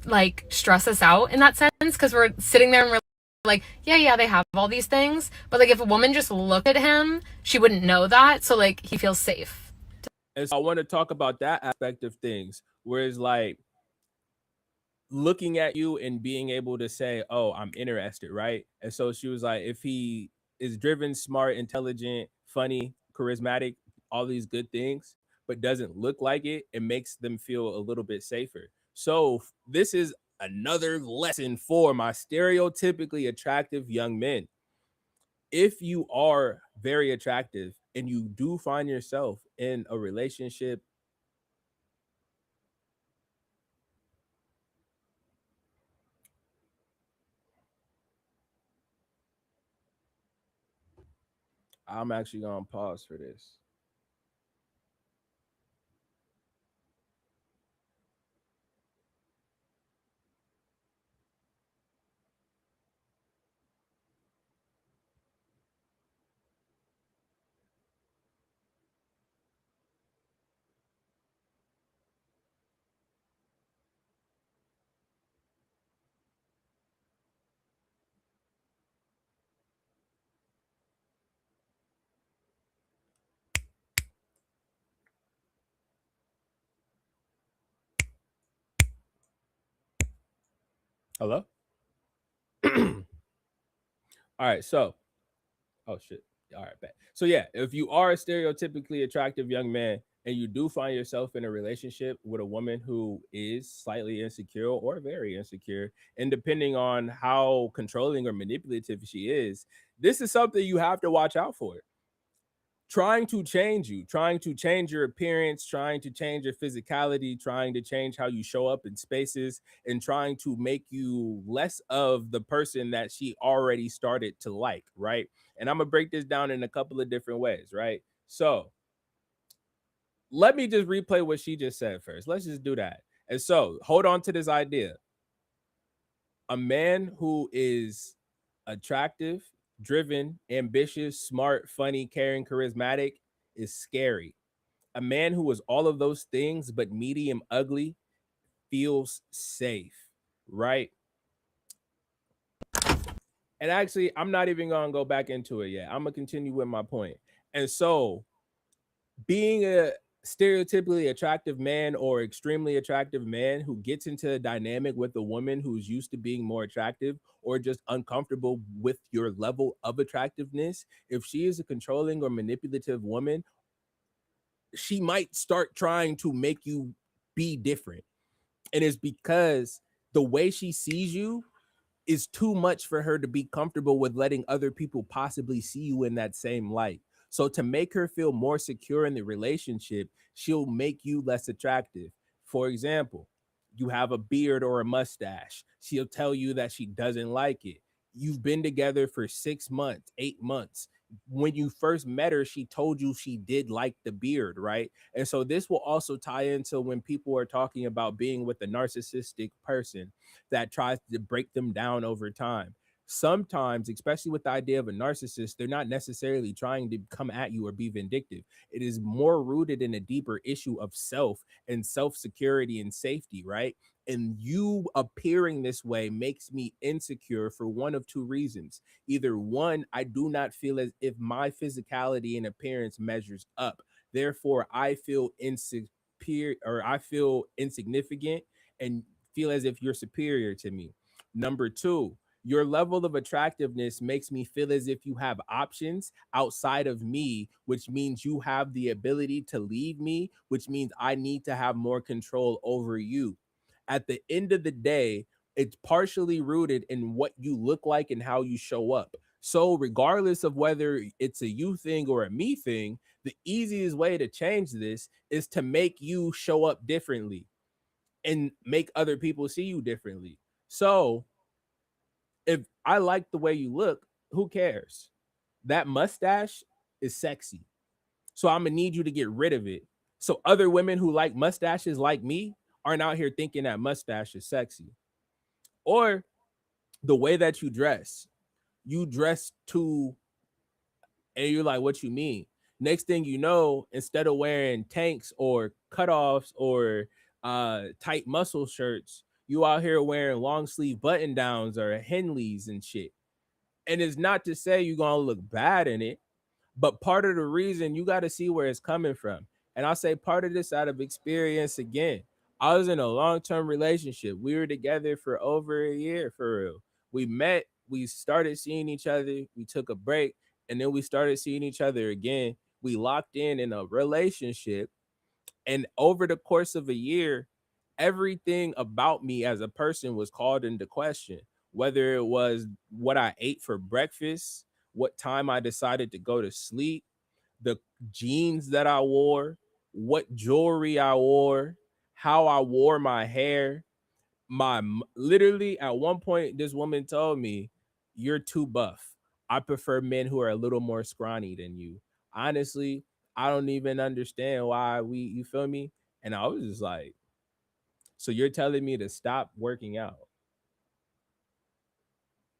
Speaker 2: like stress us out in that sense, because we're sitting there and we're like, yeah, they have all these things, but like if a woman just looked at him, she wouldn't know that, so like he feels safe.
Speaker 1: And so I want to talk about that aspect of things, whereas like looking at you and being able to say, oh, I'm interested, right? And so she was like, if he is driven, smart, intelligent, funny, charismatic, all these good things, but doesn't look like it, it makes them feel a little bit safer. So this is another lesson for my stereotypically attractive young men. If you are very attractive and you do find yourself in a relationship, I'm actually going to pause for this. Hello? All right, so oh shit. All right, bet. So yeah, if you are a stereotypically attractive young man and you do find yourself in a relationship with a woman who is slightly insecure or very insecure, and depending on how controlling or manipulative she is, this is something you have to watch out for. Trying to change you, trying to change your appearance, trying to change your physicality, trying to change how you show up in spaces, and trying to make you less of the person that she already started to like, right? And I'm gonna break this down in a couple of different ways, right? So let me just replay what she just said first. Let's just do that. And so hold on to this idea. A man who is attractive, driven, ambitious, smart, funny, caring, charismatic is scary. A man who is all of those things but medium ugly feels safe, right? And actually, I'm not even gonna go back into it yet. I'm gonna continue with my point. And so, being a stereotypically attractive man or extremely attractive man who gets into a dynamic with a woman who's used to being more attractive or just uncomfortable with your level of attractiveness, if she is a controlling or manipulative woman, she might start trying to make you be different. And it's because the way she sees you is too much for her to be comfortable with letting other people possibly see you in that same light. So to make her feel more secure in the relationship, she'll make you less attractive. For example, you have a beard or a mustache. She'll tell you that she doesn't like it. You've been together for 6 months, 8 months. When you first met her, she told you she did like the beard, right? And so this will also tie into when people are talking about being with a narcissistic person that tries to break them down over time. Sometimes, especially with the idea of a narcissist, they're not necessarily trying to come at you or be vindictive. It is more rooted in a deeper issue of self and self-security and safety, right? And you appearing this way makes me insecure for one of two reasons. Either one, I do not feel as if my physicality and appearance measures up. Therefore, I feel insecure or I feel insignificant and feel as if you're superior to me. Number two, your level of attractiveness makes me feel as if you have options outside of me, which means you have the ability to leave me, which means I need to have more control over you. At the end of the day, it's partially rooted in what you look like and how you show up. So, regardless of whether it's a you thing or a me thing, the easiest way to change this is to make you show up differently and make other people see you differently. So, if I like the way you look, who cares? That mustache is sexy. So I'm gonna need you to get rid of it. So other women who like mustaches like me aren't out here thinking that mustache is sexy. Or the way that you dress too, and you're like, what you mean? Next thing you know, instead of wearing tanks or cutoffs or tight muscle shirts, you out here wearing long sleeve button downs or Henleys and shit. And it's not to say you're gonna look bad in it, but part of the reason you got to see where it's coming from. And I'll say part of this out of experience again. I was in a long-term relationship. We were together for over a year for real. We met, we started seeing each other, we took a break, and then we started seeing each other again. We locked in a relationship, and over the course of a year, everything about me as a person was called into question. Whether it was what I ate for breakfast, what time I decided to go to sleep, the jeans that I wore, what jewelry I wore, how I wore my hair. Literally at one point, this woman told me, "You're too buff. I prefer men who are a little more scrawny than you." Honestly, I don't even understand why you feel me? And I was just like, so you're telling me to stop working out?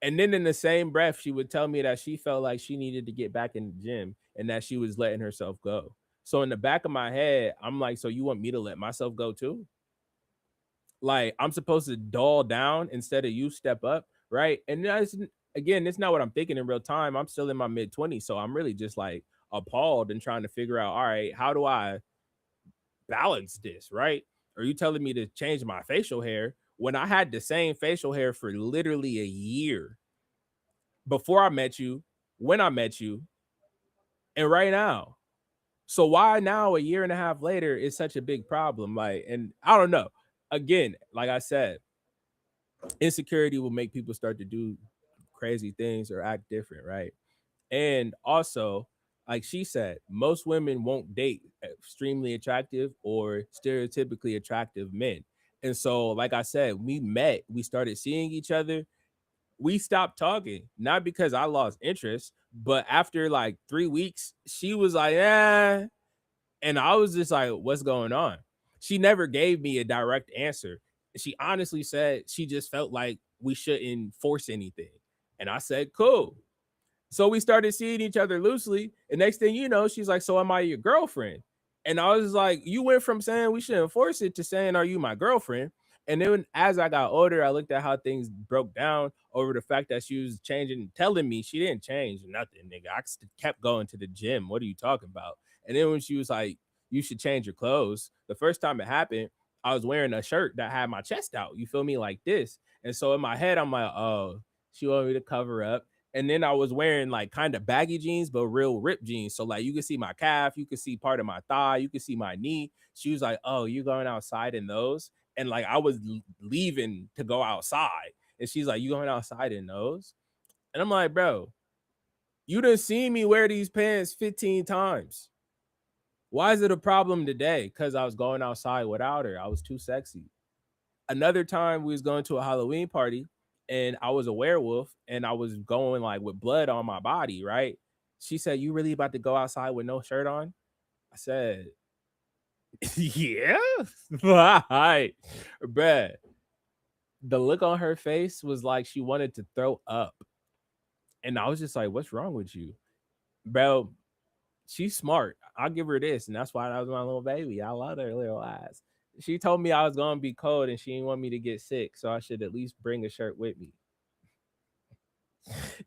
Speaker 1: And then in the same breath, she would tell me that she felt like she needed to get back in the gym and that she was letting herself go. So in the back of my head, I'm like, so you want me to let myself go too? Like I'm supposed to dull down instead of you step up, right? And that's, again, it's not what I'm thinking in real time. I'm still in my mid-20s, so I'm really just like appalled and trying to figure out, all right, how do I balance this, right? Are you telling me to change my facial hair? when I had the same facial hair for literally a year before I met you, when I met you, and right now. So why now, a year and a half later, is such a big problem? Like, and I don't know. Again, like I said, insecurity will make people start to do crazy things or act different, right? And also, like she said, most women won't date extremely attractive or stereotypically attractive men. And so, like I said, we started seeing each other, we stopped talking, not because I lost interest, but after like 3 weeks, she was like, "Eh," and I was just like, "What's going on?" She never gave me a direct answer. She honestly said she just felt like we shouldn't force anything. And I said, "Cool." So we started seeing each other loosely. And next thing you know, she's like, "So am I your girlfriend?" And I was like, "You went from saying we shouldn't force it to saying, are you my girlfriend?" And then as I got older, I looked at how things broke down over the fact that she was changing, telling me she didn't change nothing, nigga. I kept going to the gym. What are you talking about? And then when she was like, "You should change your clothes," the first time it happened, I was wearing a shirt that had my chest out. You feel me? Like this. And so in my head, I'm like, "Oh, she wanted me to cover up." And then I was wearing like kind of baggy jeans, but real ripped jeans. So like you could see my calf, you could see part of my thigh, you could see my knee. She was like, "Oh, you going outside in those?" And like I was leaving to go outside. And she's like, "You going outside in those?" And I'm like, "Bro, you done seen me wear these pants 15 times. Why is it a problem today?" Because I was going outside without her. I was too sexy. Another time we was going to a Halloween party and I was a werewolf and I was going like with blood on my body, right? She said, "You really about to go outside with no shirt on?" I said, "Yeah." Right. Bruh. The look on her face was like she wanted to throw up. And I was just like, "What's wrong with you?" Bro, she's smart. I'll give her this. And that's why that was my little baby. I love her little eyes. She told me I was gonna be cold and she didn't want me to get sick, so I should at least bring a shirt with me.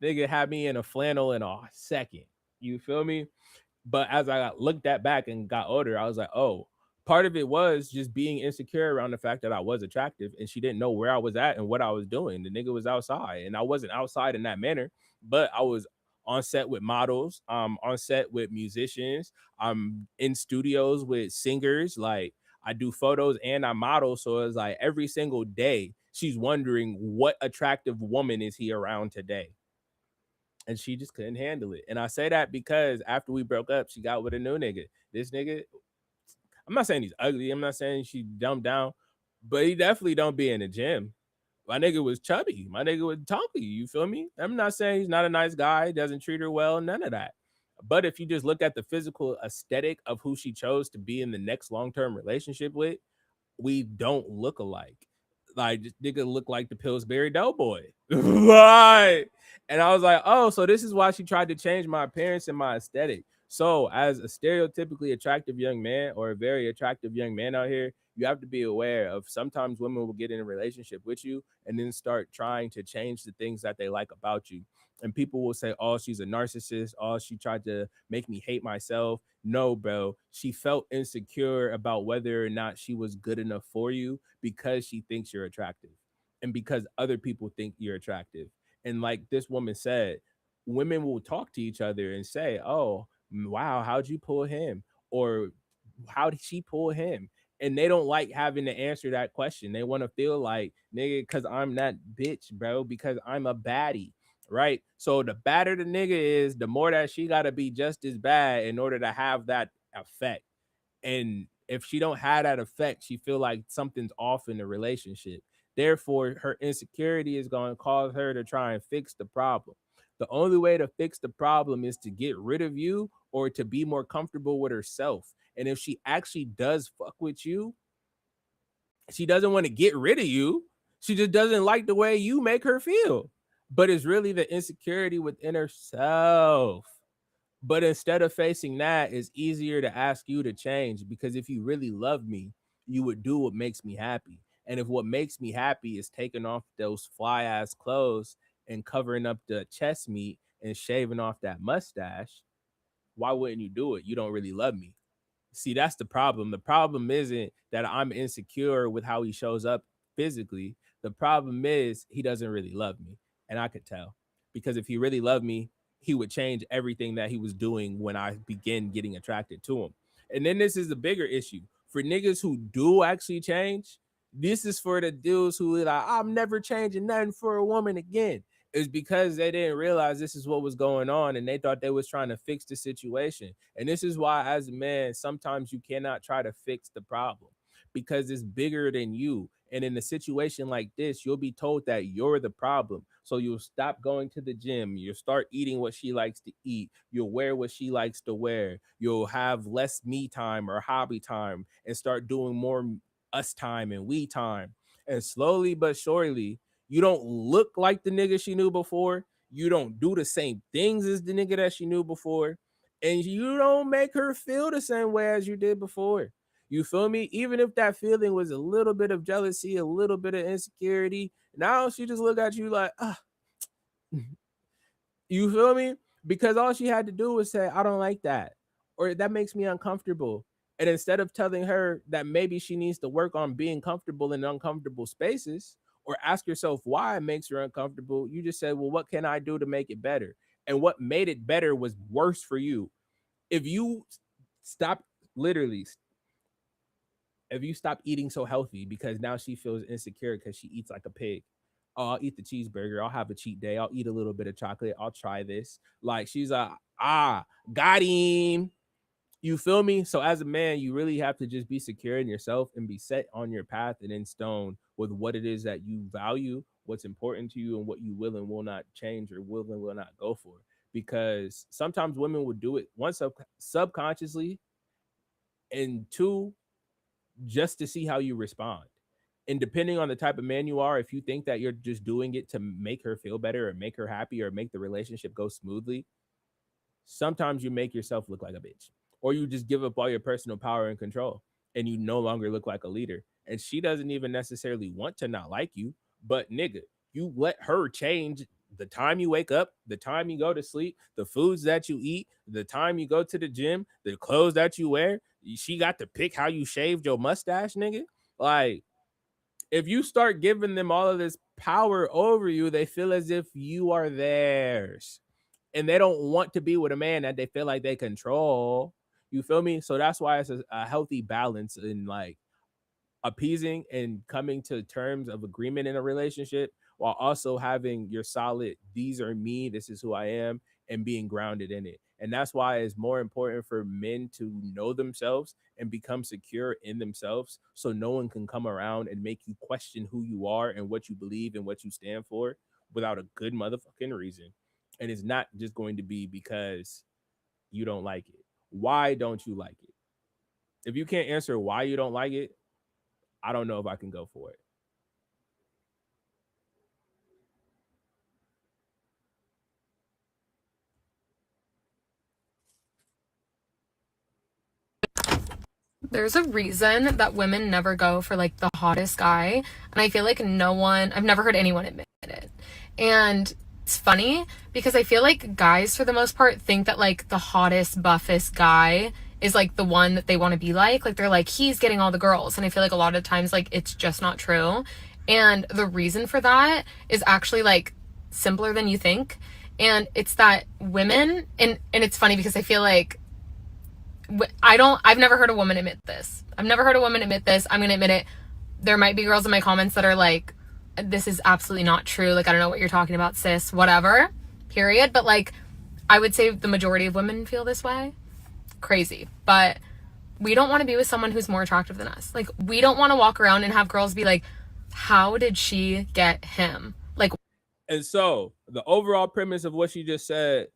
Speaker 1: Nigga had me in a flannel in a second. You feel me? But as I looked at back and got older, I was like, oh, part of it was just being insecure around the fact that I was attractive and she didn't know where I was at and what I was doing. The nigga was outside and I wasn't outside in that manner, but I was on set with models, on set with musicians, I'm in studios with singers. Like I do photos and I model. So it's like every single day she's wondering what attractive woman is he around today. And she just couldn't handle it. And I say that because after we broke up, she got with a new nigga. This nigga, I'm not saying he's ugly. I'm not saying she dumbed down, but he definitely don't be in the gym. My nigga was chubby. My nigga was talky. You feel me? I'm not saying he's not a nice guy, doesn't treat her well, none of that. But if you just look at the physical aesthetic of who she chose to be in the next long-term relationship with, we don't look alike. Like this nigga look like the Pillsbury Doughboy. Right. And I was like, oh, so this is why she tried to change my appearance and my aesthetic. So as a stereotypically attractive young man or a very attractive young man out here, you have to be aware of sometimes women will get in a relationship with you and then start trying to change the things that they like about you. And people will say, oh, she's a narcissist. Oh, she tried to make me hate myself. No, bro. She felt insecure about whether or not she was good enough for you because she thinks you're attractive and because other people think you're attractive. And like this woman said, women will talk to each other and say, oh, wow, how'd you pull him? Or how did she pull him? And they don't like having to answer that question. They want to feel like, nigga, because I'm that bitch, bro, because I'm a baddie. Right. So the badder the nigga is, the more that she got to be just as bad in order to have that effect. And if she don't have that effect, she feel like something's off in the relationship. Therefore, her insecurity is going to cause her to try and fix the problem. The only way to fix the problem is to get rid of you or to be more comfortable with herself. And if she actually does fuck with you, she doesn't want to get rid of you. She just doesn't like the way you make her feel. But it's really the insecurity within herself. But instead of facing that, it's easier to ask you to change, because if you really love me, you would do what makes me happy. And if what makes me happy is taking off those fly ass clothes and covering up the chest meat and shaving off that mustache, why wouldn't you do it? You don't really love me. See, that's the problem. The problem isn't that I'm insecure with how he shows up physically. The problem is he doesn't really love me. And I could tell, because if he really loved me, he would change everything that he was doing when I began getting attracted to him. And then this is the bigger issue for niggas who do actually change. This is for the dudes who are like, I'm never changing nothing for a woman again. It's because they didn't realize this is what was going on and they thought they was trying to fix the situation. And this is why, as a man, sometimes you cannot try to fix the problem because it's bigger than you. And in a situation like this, you'll be told that you're the problem. So you'll stop going to the gym. You'll start eating what she likes to eat. You'll wear what she likes to wear. You'll have less me time or hobby time and start doing more us time and we time. And slowly but surely, you don't look like the nigga she knew before. You don't do the same things as the nigga that she knew before. And you don't make her feel the same way as you did before. You feel me? Even if that feeling was a little bit of jealousy, a little bit of insecurity, now she just look at you like, you feel me? Because all she had to do was say, I don't like that, or that makes me uncomfortable. And instead of telling her that maybe she needs to work on being comfortable in uncomfortable spaces, or ask yourself why it makes her uncomfortable, you just said, well, what can I do to make it better? And what made it better was worse for you. If you stop eating so healthy because now she feels insecure because she eats like a pig. Oh, I'll eat the cheeseburger. I'll have a cheat day. I'll eat a little bit of chocolate. I'll try this. Like she's got him. You feel me? So as a man, you really have to just be secure in yourself and be set on your path and in stone with what it is that you value, what's important to you, and what you will and will not change or will and will not go for. Because sometimes women will do it, one, subconsciously, and two, just to see how you respond. And depending on the type of man you are, if you think that you're just doing it to make her feel better or make her happy or make the relationship go smoothly, sometimes you make yourself look like a bitch. Or you just give up all your personal power and control and you no longer look like a leader. And she doesn't even necessarily want to not like you, but nigga, you let her change the time you wake up, the time you go to sleep, the foods that you eat, the time you go to the gym, the clothes that you wear. She got to pick how you shaved your mustache, nigga. Like, if you start giving them all of this power over you, they feel as if you are theirs. And they don't want to be with a man that they feel like they control. You feel me? So that's why it's a healthy balance in like appeasing and coming to terms of agreement in a relationship while also having your solid, these are me, this is who I am, and being grounded in it. And that's why it's more important for men to know themselves and become secure in themselves so no one can come around and make you question who you are and what you believe and what you stand for without a good motherfucking reason. And it's not just going to be because you don't like it. Why don't you like it? If you can't answer why you don't like it, I don't know if I can go for it.
Speaker 2: There's a reason that women never go for like the hottest guy. And I feel like I've never heard anyone admit it. And it's funny because I feel like guys for the most part think that like the hottest, buffest guy is like the one that they want to be like. Like they're like, he's getting all the girls. And I feel like a lot of times like it's just not true. And the reason for that is actually like simpler than you think. And it's that women, and it's funny because I feel like I've never heard a woman admit this. I'm going to admit it. There might be girls in my comments that are like, this is absolutely not true. Like, I don't know what you're talking about, sis, whatever, period. But like, I would say the majority of women feel this way. Crazy. But we don't want to be with someone who's more attractive than us. Like, we don't want to walk around and have girls be like, how did she get him? Like,
Speaker 1: and so the overall premise of what she just said,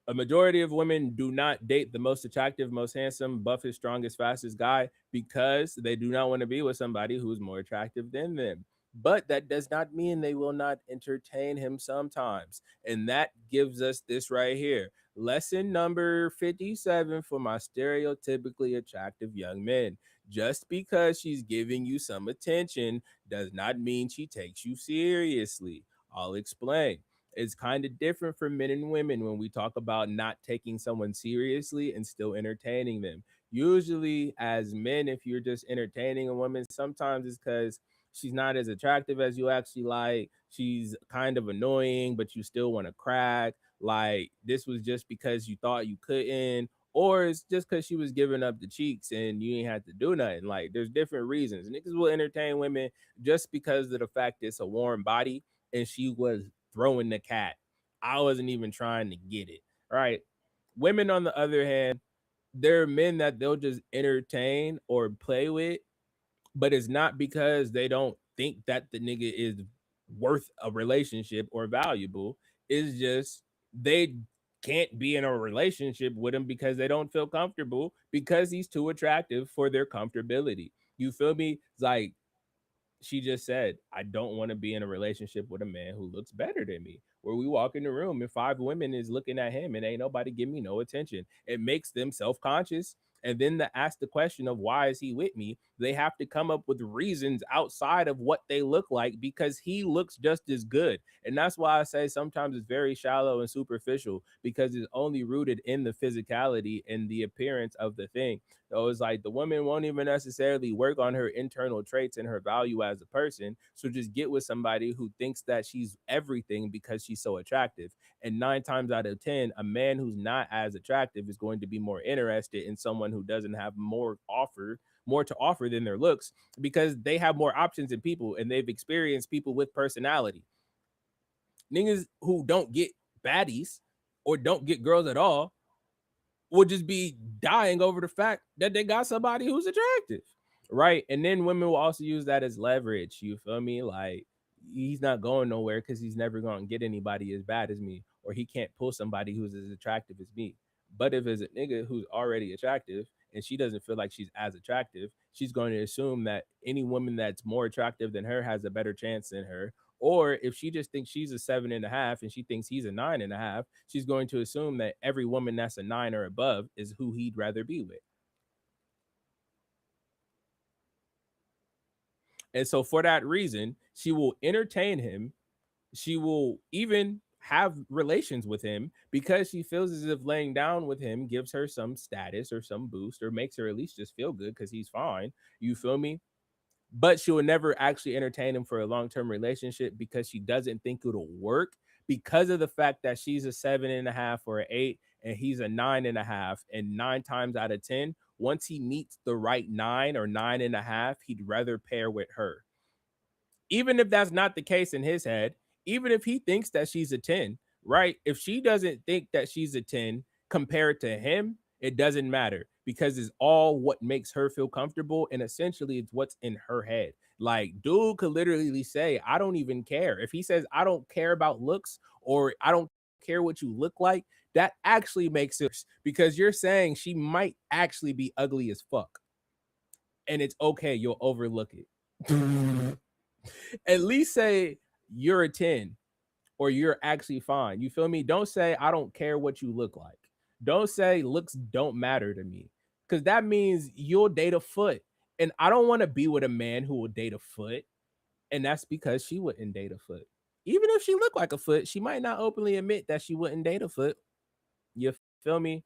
Speaker 1: a majority of women do not date the most attractive, most handsome, buffest, strongest, fastest guy because they do not want to be with somebody who's more attractive than them. But that does not mean they will not entertain him sometimes. And that gives us this right here. Lesson number 57 for my stereotypically attractive young men. Just because she's giving you some attention does not mean she takes you seriously. I'll explain. It's kind of different for men and women when we talk about not taking someone seriously and still entertaining them. Usually, as men, if you're just entertaining a woman, sometimes it's because she's not as attractive as you actually like. She's kind of annoying, but you still want to crack. Like, this was just because you thought you couldn't, or it's just because she was giving up the cheeks and you ain't had to do nothing. Like, there's different reasons. Niggas will entertain women just because of the fact it's a warm body and she was throwing the cat. I wasn't even trying to get it, right? Women, on the other hand, there are men that they'll just entertain or play with, but it's not because they don't think that the nigga is worth a relationship or valuable. It's just they can't be in a relationship with him because they don't feel comfortable because he's too attractive for their comfortability. You feel me? It's like she just said, I don't want to be in a relationship with a man who looks better than me. Where we walk in the room and 5 women is looking at him and ain't nobody give me no attention. It makes them self-conscious. And then to ask the question of why is he with me, they have to come up with reasons outside of what they look like because he looks just as good. And that's why I say sometimes it's very shallow and superficial because it's only rooted in the physicality and the appearance of the thing. So it's like the woman won't even necessarily work on her internal traits and her value as a person. So just get with somebody who thinks that she's everything because she's so attractive. And 9 times out of 10, a man who's not as attractive is going to be more interested in someone who doesn't have more to offer than their looks because they have more options in people and they've experienced people with personality. Niggas who don't get baddies or don't get girls at all will just be dying over the fact that they got somebody who's attractive, right? And then women will also use that as leverage. You feel me? Like, he's not going nowhere because he's never going to get anybody as bad as me, or he can't pull somebody who's as attractive as me. But if it's a nigga who's already attractive and she doesn't feel like she's as attractive, she's going to assume that any woman that's more attractive than her has a better chance than her. Or if she just thinks she's a 7.5 and she thinks he's a 9.5, she's going to assume that every woman that's a 9 or above is who he'd rather be with. And so for that reason, she will entertain him. She will even have relations with him because she feels as if laying down with him gives her some status or some boost or makes her at least just feel good because he's fine. You feel me? But she will never actually entertain him for a long-term relationship because she doesn't think it'll work because of the fact that she's a 7.5 or an 8 and he's a 9.5. And 9 times out of 10, once he meets the right 9 or 9.5, he'd rather pair with her. Even if that's not the case in his head, even if he thinks that she's a 10, right? If she doesn't think that she's a 10 compared to him, it doesn't matter because it's all what makes her feel comfortable. And essentially it's what's in her head. Like, dude could literally say, I don't even care. If he says, I don't care about looks or I don't care what you look like, that actually makes sense because you're saying she might actually be ugly as fuck. And it's okay. You'll overlook it. At least say you're a 10 or you're actually fine. You feel me? Don't say, I don't care what you look like. Don't say looks don't matter to me because that means you'll date a foot. And I don't want to be with a man who will date a foot. And that's because she wouldn't date a foot. Even if she looked like a foot, she might not openly admit that she wouldn't date a foot. You feel me?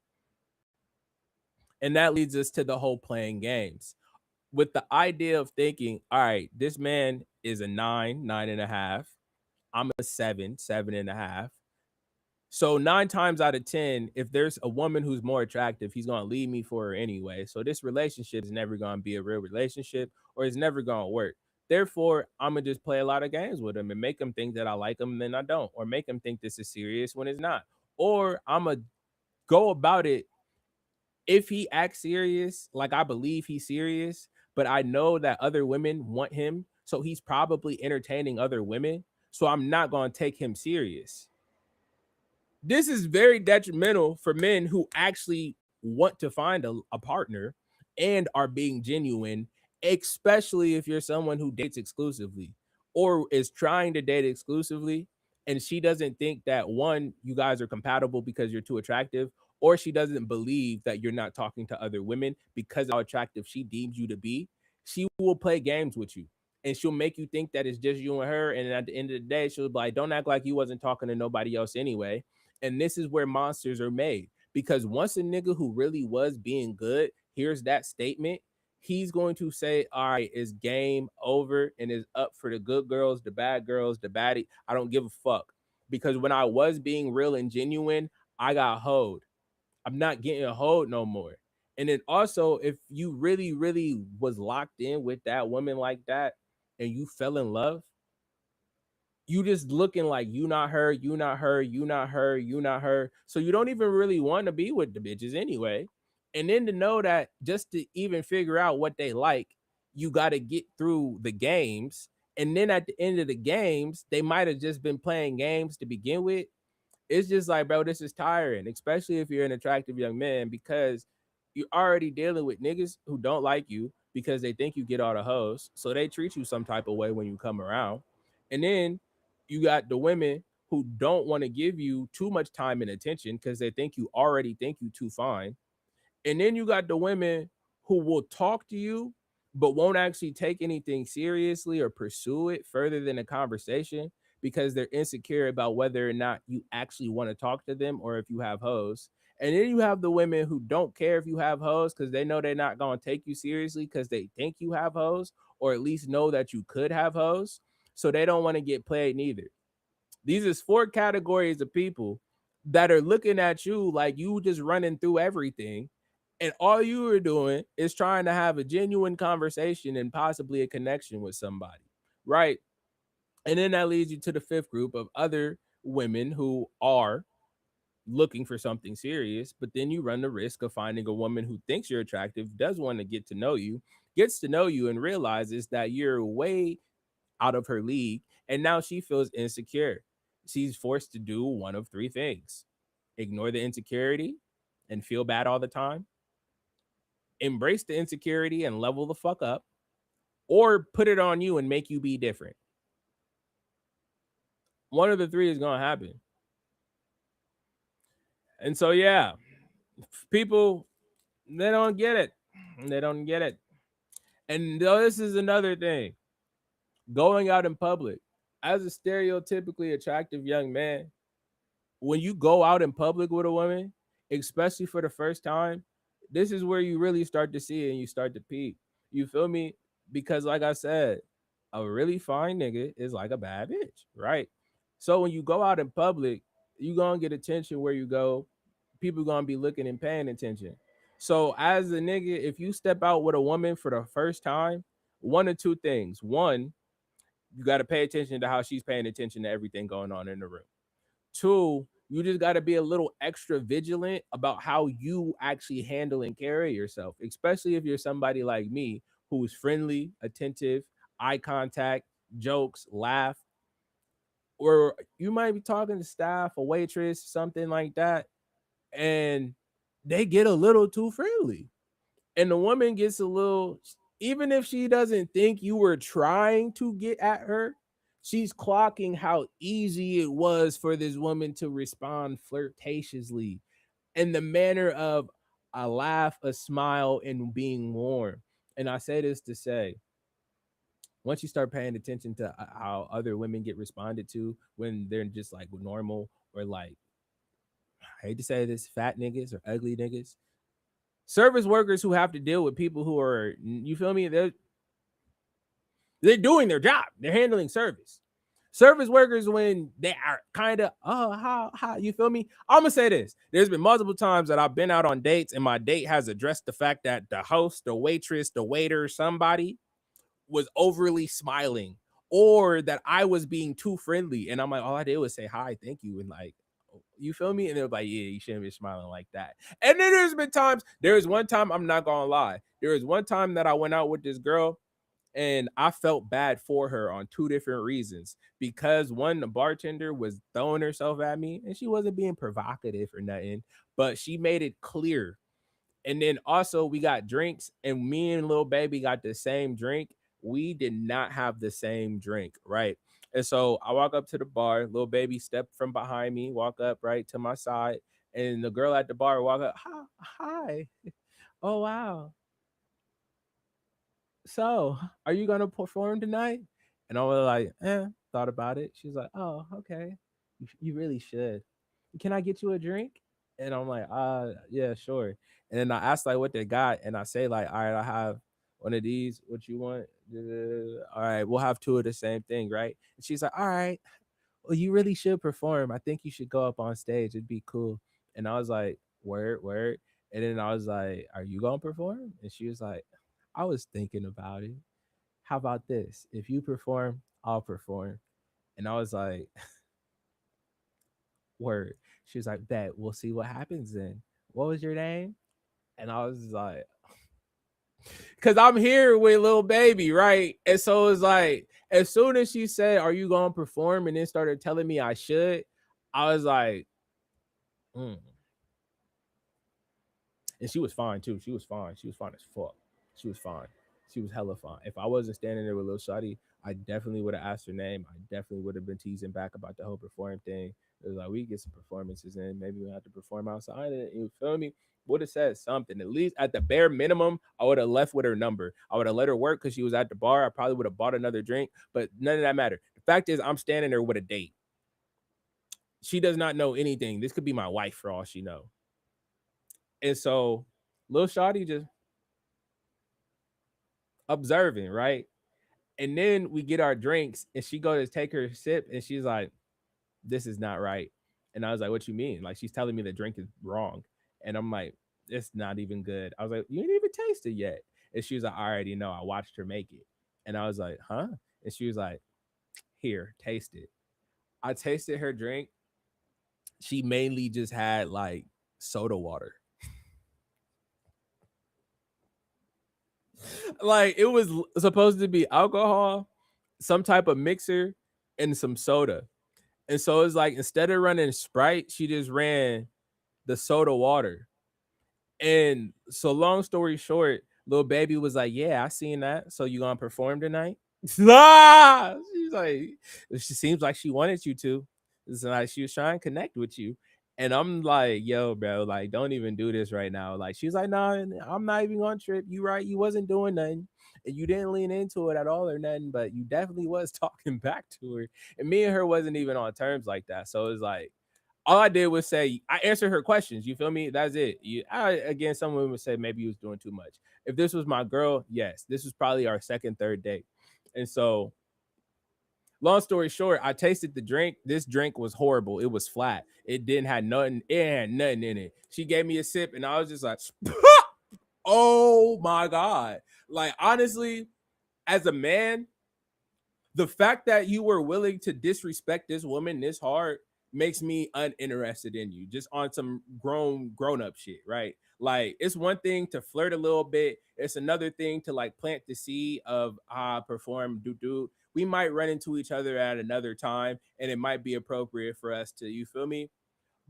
Speaker 1: And that leads us to the whole playing games with the idea of thinking, all right, this man is a 9, 9.5. I'm a 7, 7.5. So 9 times out of 10, if there's a woman who's more attractive, he's going to leave me for her anyway. So this relationship is never going to be a real relationship or it's never going to work. Therefore, I'm going to just play a lot of games with him and make him think that I like him and then I don't, or make him think this is serious when it's not. Or I'm going to go about it if he acts serious, like I believe he's serious, but I know that other women want him. So he's probably entertaining other women. So I'm not going to take him serious. This is very detrimental for men who actually want to find a partner and are being genuine, especially if you're someone who dates exclusively or is trying to date exclusively and she doesn't think that, one, you guys are compatible because you're too attractive, or she doesn't believe that you're not talking to other women because of how attractive she deems you to be. She will play games with you. And she'll make you think that it's just you and her. And at the end of the day, she'll be like, don't act like you wasn't talking to nobody else anyway. And this is where monsters are made. Because once a nigga who really was being good hears that statement, he's going to say, all right, it's game over and it's up for the good girls, the bad girls, the baddie. I don't give a fuck. Because when I was being real and genuine, I got hoed. I'm not getting a hold no more. And then also, if you really, really was locked in with that woman like that and you fell in love, you just looking like you not her, you not her, you not her, you not her. So you don't even really want to be with the bitches anyway. And then to know that just to even figure out what they like, you got to get through the games. And then at the end of the games, they might have just been playing games to begin with. It's just like, bro, this is tiring, especially if you're an attractive young man, because you're already dealing with niggas who don't like you because they think you get all the hoes. So they treat you some type of way when you come around. And then you got the women who don't want to give you too much time and attention because they think you already think you too fine. And then you got the women who will talk to you but won't actually take anything seriously or pursue it further than a conversation because they're insecure about whether or not you actually want to talk to them or if you have hoes. And then you have the women who don't care if you have hoes because they know they're not going to take you seriously because they think you have hoes, or at least know that you could have hoes. So they don't want to get played neither. These is 4 categories of people that are looking at you like you just running through everything. And all you were doing is trying to have a genuine conversation and possibly a connection with somebody, right? And then that leads you to the 5th group of other women who are looking for something serious, but then you run the risk of finding a woman who thinks you're attractive, does want to get to know you, gets to know you, and realizes that you're way out of her league. And now she feels insecure. She's forced to do one of 3 things: ignore the insecurity and feel bad all the time, embrace the insecurity and level the fuck up, or put it on you and make you be different. One of the 3 is going to happen. And so, yeah, people, they don't get it. They don't get it. And this is another thing. Going out in public, as a stereotypically attractive young man, when you go out in public with a woman, especially for the first time, this is where you really start to see it and you start to peep. You feel me? Because like I said, a really fine nigga is like a bad bitch, right? So when you go out in public, you gonna get attention where you go. People gonna be looking and paying attention. So as a nigga, if you step out with a woman for the first time, one of 2 things. One, you got to pay attention to how she's paying attention to everything going on in the room. 2, you just got to be a little extra vigilant about how you actually handle and carry yourself, especially if you're somebody like me who's friendly, attentive, eye contact, jokes, laugh, or you might be talking to staff, a waitress, something like that, and they get a little too friendly. And the woman gets a little, even if she doesn't think you were trying to get at her, she's clocking how easy it was for this woman to respond flirtatiously in the manner of a laugh, a smile, and being warm. And I say this to say, once you start paying attention to how other women get responded to when they're just like normal or like, I hate to say this, fat niggas or ugly niggas, service workers who have to deal with people who are, you feel me? They're doing their job. They're handling service. Service workers, when they are kind of, oh, how, you feel me? I'm gonna say this. There's been multiple times that I've been out on dates and my date has addressed the fact that the host, the waitress, the waiter, somebody was overly smiling, or that I was being too friendly. And I'm like, all I did was say hi, thank you. And like, you feel me? And they're like, yeah, you shouldn't be smiling like that. And then there's been times, there was one time, I'm not gonna lie, there was one time that I went out with this girl and I felt bad for her on 2 different reasons. Because one, the bartender was throwing herself at me and she wasn't being provocative or nothing, but she made it clear. And then also we got drinks and me and Lil Baby got the same drink. We did not have the same drink, right? And so I walk up to the bar, Lil Baby stepped from behind me, walk up right to my side, and the girl at the bar walk up, hi. Oh, wow. So are you going to perform tonight? And I was like, thought about it. She's like, oh, okay. You really should. Can I get you a drink? And I'm like, yeah, sure. And then I asked like what they got, and I say like, all right, I have one of these, what you want? All right, we'll have 2 of the same thing, right? And she's like, all right, well, you really should perform. I think you should go up on stage. It'd be cool. And I was like, word, word. And then I was like, are you going to perform? And she was like, I was thinking about it. How about this? If you perform, I'll perform. And I was like, word. She was like, bet, we'll see what happens then. What was your name? And I was like, because I'm here with Lil Baby, right? And so it's like, as soon as she said, are you going to perform? And then started telling me I should, I was like, And she was fine too. She was fine. She was fine as fuck. She was fine. She was hella fine. If I wasn't standing there with Lil Shawty, I definitely would have asked her name. I definitely would have been teasing back about the whole perform thing. It was like, we get some performances in. Maybe we have to perform outside. You feel me? Would have said something. At least at the bare minimum, I would have left with her number. I would have let her work because she was at the bar. I probably would have bought another drink, but none of that mattered. The fact is, I'm standing there with a date. She does not know anything. This could be my wife for all she know. And so Lil Shawty just observing, right? And then we get our drinks and she goes to take her sip and she's like, this is not right. And I was like, what you mean? Like, she's telling me the drink is wrong. And I'm like, it's not even good. I was like, you didn't even taste it yet. And she was like, I already know. I watched her make it. And I was like, huh? And she was like, here, taste it. I tasted her drink. She mainly just had like soda water. Like, it was supposed to be alcohol, some type of mixer, and some soda. And so it's like, instead of running Sprite, she just ran the soda water. And so long story short, Lil Baby was like, yeah, I seen that. So you gonna perform tonight? She's like, she seems like she wanted you to. It's like she was trying to connect with you. And I'm like, yo, bro, like, don't even do this right now. Like, she's like, nah, I'm not even on trip. You right, you wasn't doing nothing. And you didn't lean into it at all or nothing, but you definitely was talking back to her. And me and her wasn't even on terms like that. So it's like, all I did was say, I answered her questions. You feel me? That's it. Again, some women would say maybe he was doing too much. If this was my girl, yes, this was probably our second, third date. And so, long story short, I tasted the drink. This drink was horrible. It was flat. It didn't have nothing. It had nothing in it. She gave me a sip, and I was just like, oh my God. Like, honestly, as a man, the fact that you were willing to disrespect this woman this hard makes me uninterested in you, just on some grown-up shit, right? Like, it's one thing to flirt a little bit. It's another thing to like plant the seed of perform do. We might run into each other at another time, and it might be appropriate for us to, you feel me?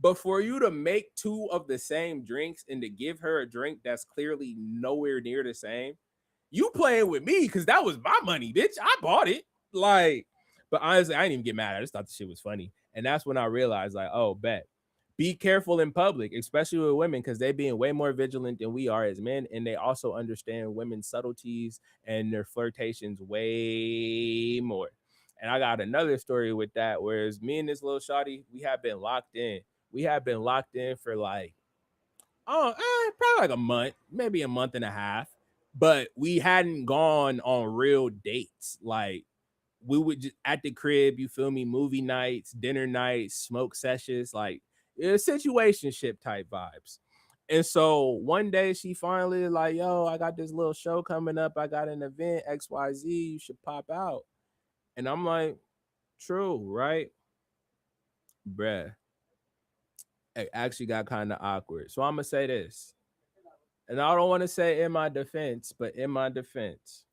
Speaker 1: But for you to make 2 of the same drinks and to give her a drink that's clearly nowhere near the same, you playing with me because that was my money, bitch. I bought it. Like, but honestly, I didn't even get mad. I just thought the shit was funny. And that's when I realized, like, oh, bet. Be careful in public, especially with women, because they being way more vigilant than we are as men. And they also understand women's subtleties and their flirtations way more. And I got another story with that, whereas me and this little shawty, we have been locked in. We have been locked in for like, probably like a month, maybe a month and a half. But we hadn't gone on real dates. Like, we would just at the crib, you feel me, movie nights, dinner nights, smoke sessions, like situationship type vibes. And so one day she finally like, yo, I got this little show coming up. I got an event, XYZ, you should pop out. And I'm like, true, right? Bruh. It actually got kind of awkward. So I'm going to say this. And I don't want to say in my defense, but in my defense,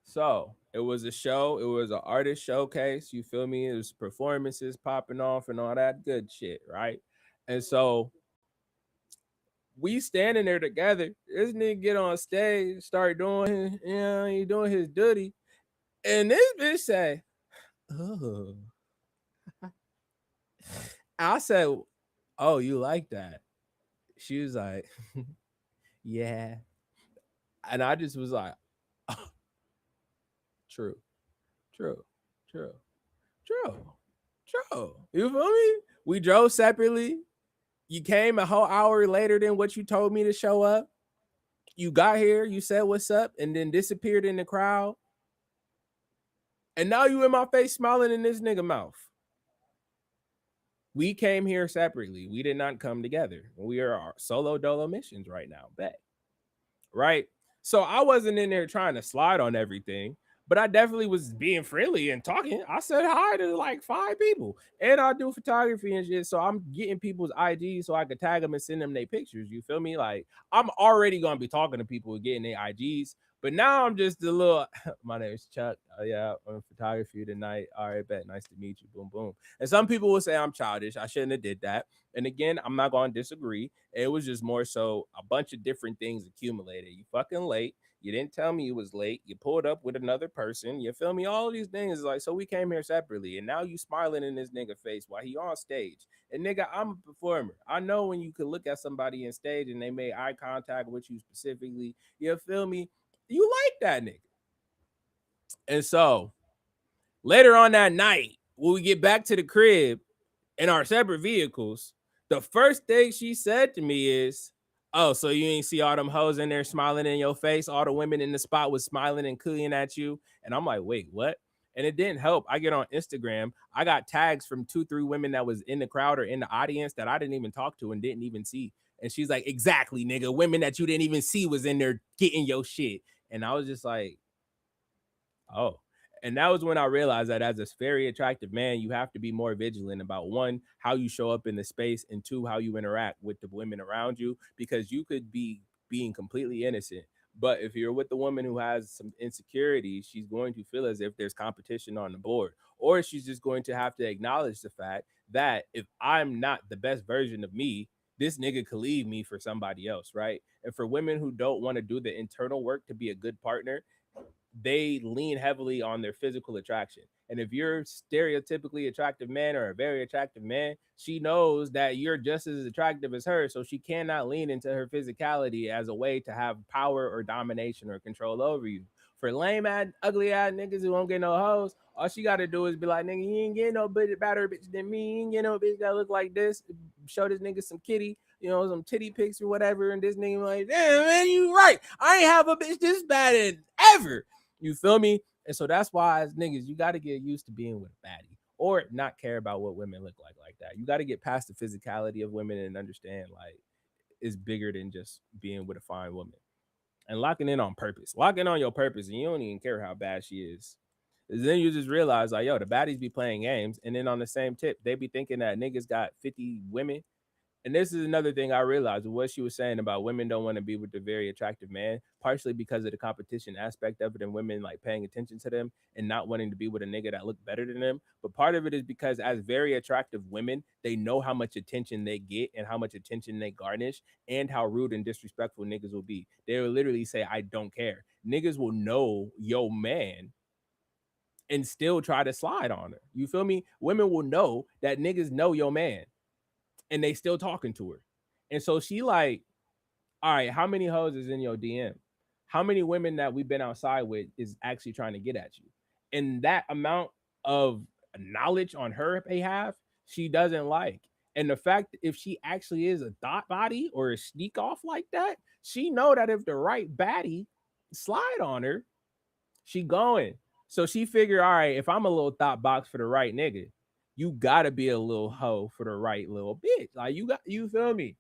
Speaker 1: so it was a show. It was an artist showcase. You feel me? It was performances popping off and all that good shit, right? And so we standing there together. This nigga get on stage, start doing, he doing his duty. And this bitch say, oh. I said, oh, you like that? She was like, yeah. And I just was like, oh, true. You feel me? We drove separately. You came a whole hour later than what you told me to show up. You got here, you said what's up, and then disappeared in the crowd. And now you in my face smiling in this nigga mouth. We came here separately. We did not come together. We are our solo dolo missions right now. Bet. Right? So I wasn't in there trying to slide on everything, but I definitely was being friendly and talking. I said hi to like 5 people, and I do photography and shit. So I'm getting people's IGs so I could tag them and send them their pictures. You feel me? Like I'm already gonna be talking to people and getting their IGs, but now I'm just a little. My name is Chuck. Yeah, I'm in photography tonight. All right, bet. Nice to meet you. Boom, boom. And some people will say I'm childish. I shouldn't have did that. And again, I'm not gonna disagree. It was just more so a bunch of different things accumulated. You fucking late. You didn't tell me you was late. You pulled up with another person. You feel me? All of these things like, so we came here separately. And now you smiling in this nigga face while he on stage. And nigga, I'm a performer. I know when you could look at somebody in stage and they made eye contact with you specifically, you feel me? You like that nigga. And so later on that night, when we get back to the crib in our separate vehicles, the first thing she said to me is, oh, so you ain't see all them hoes in there smiling in your face? All the women in the spot was smiling and cooing at you. And I'm like, wait, what? And it didn't help. I get on Instagram. I got tags from 2-3 women that was in the crowd or in the audience that I didn't even talk to and didn't even see. And she's like, exactly, nigga. Women that you didn't even see was in there getting your shit. And I was just like, oh. And that was when I realized that as a very attractive man, you have to be more vigilant about 1, how you show up in the space, and 2, how you interact with the women around you, because you could be being completely innocent. But if you're with the woman who has some insecurities, she's going to feel as if there's competition on the board, or she's just going to have to acknowledge the fact that if I'm not the best version of me, this nigga could leave me for somebody else, right? And for women who don't want to do the internal work to be a good partner, they lean heavily on their physical attraction. And if you're stereotypically attractive man or a very attractive man, she knows that you're just as attractive as her. So she cannot lean into her physicality as a way to have power or domination or control over you. For lame ass, ugly ass niggas who won't get no hoes, all she got to do is be like, nigga, you ain't getting no better bitch than me. You ain't getting no bitch that look like this. Show this nigga some kitty, some titty pics or whatever. And this nigga like, damn, man, you right. I ain't have a bitch this bad in ever. You feel me? And so that's why as niggas, you got to get used to being with a baddie or not care about what women look like that. You got to get past the physicality of women and understand like it's bigger than just being with a fine woman and locking in on purpose. Locking on your purpose and you don't even care how bad she is. And then you just realize like, yo, the baddies be playing games. And then on the same tip, they be thinking that niggas got 50 women. And this is another thing I realized, what she was saying about women don't want to be with the very attractive man, partially because of the competition aspect of it and women like paying attention to them and not wanting to be with a nigga that look better than them. But part of it is because as very attractive women, they know how much attention they get and how much attention they garnish and how rude and disrespectful niggas will be. They will literally say, I don't care. Niggas will know yo man and still try to slide on her. You feel me? Women will know that niggas know yo man. And they still talking to her. And so she like, all right, how many hoes is in your DM? How many women that we've been outside with is actually trying to get at you? And that amount of knowledge on her behalf, she doesn't like. And the fact if she actually is a thought body or a sneak off like that, she know that if the right baddie slide on her, she going. So she figured, all right, if I'm a little thought box for the right nigga, you gotta be a little hoe for the right little bitch. Like you feel me?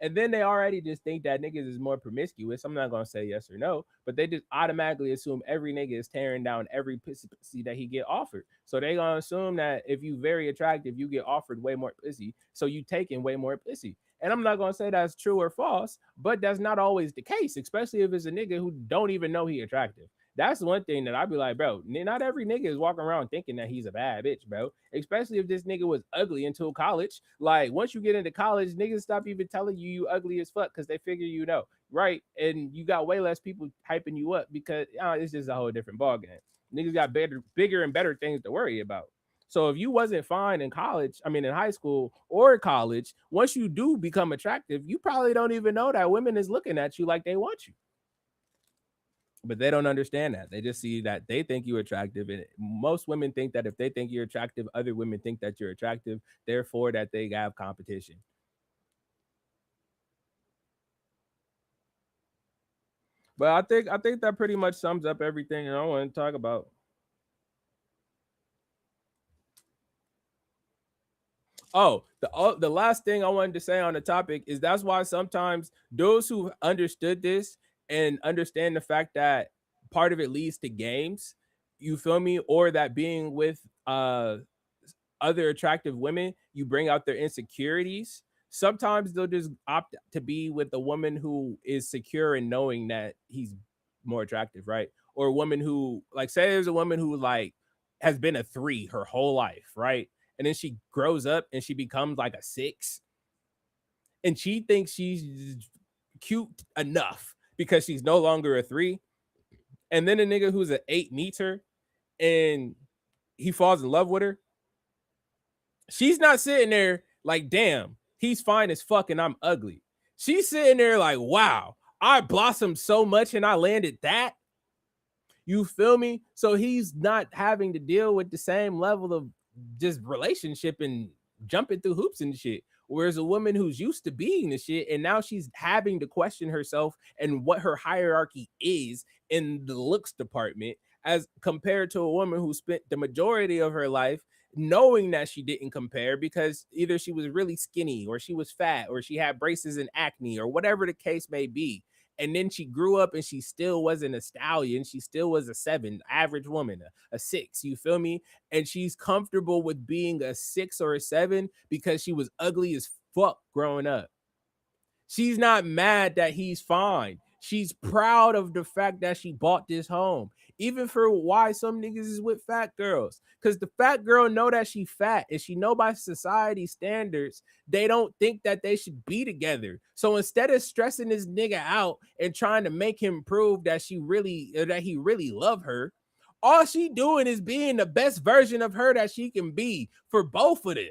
Speaker 1: And then they already just think that niggas is more promiscuous. I'm not gonna say yes or no, but they just automatically assume every nigga is tearing down every pussy that he get offered. So they gonna assume that if you very attractive, you get offered way more pussy. So you taking way more pussy. And I'm not gonna say that's true or false, but that's not always the case, especially if it's a nigga who don't even know he attractive. That's one thing that I'd be like, bro, not every nigga is walking around thinking that he's a bad bitch, bro. Especially if this nigga was ugly until college. Like, once you get into college, niggas stop even telling you ugly as fuck because they figure you know, right? And you got way less people hyping you up because it's just a whole different ballgame. Niggas got bigger and better things to worry about. So if you wasn't fine in college, in high school or college, once you do become attractive, you probably don't even know that women is looking at you like they want you. But they don't understand that. They just see that they think you're attractive. And most women think that if they think you're attractive, other women think that you're attractive, therefore that they have competition. But I think that pretty much sums up everything I want to talk about. Oh, the last thing I wanted to say on the topic is that's why sometimes those who understood this and understand the fact that part of it leads to games, you feel me, or that being with other attractive women, you bring out their insecurities. Sometimes they'll just opt to be with a woman who is secure in knowing that he's more attractive, right? Or a woman who, like, say there's a woman who like has been a 3 her whole life, right? And then she grows up and she becomes like a 6, and she thinks she's cute enough because she's no longer a 3. And then a nigga who's an 8 meets her and he falls in love with her. She's not sitting there like, damn, he's fine as fuck and I'm ugly. She's sitting there like, wow, I blossomed so much and I landed that. You feel me? So he's not having to deal with the same level of just relationship and jumping through hoops and shit. Whereas a woman who's used to being the shit and now she's having to question herself and what her hierarchy is in the looks department, as compared to a woman who spent the majority of her life knowing that she didn't compare because either she was really skinny or she was fat or she had braces and acne or whatever the case may be. And then she grew up and she still wasn't a stallion. She still was a 7, average woman, a 6. You feel me? And she's comfortable with being a 6 or a 7 because she was ugly as fuck growing up. She's not mad that he's fine. She's proud of the fact that she bought this home. Even for why some niggas is with fat girls. Because the fat girl know that she fat and she know by society standards, they don't think that they should be together. So instead of stressing this nigga out and trying to make him prove that he really love her, all she doing is being the best version of her that she can be for both of them.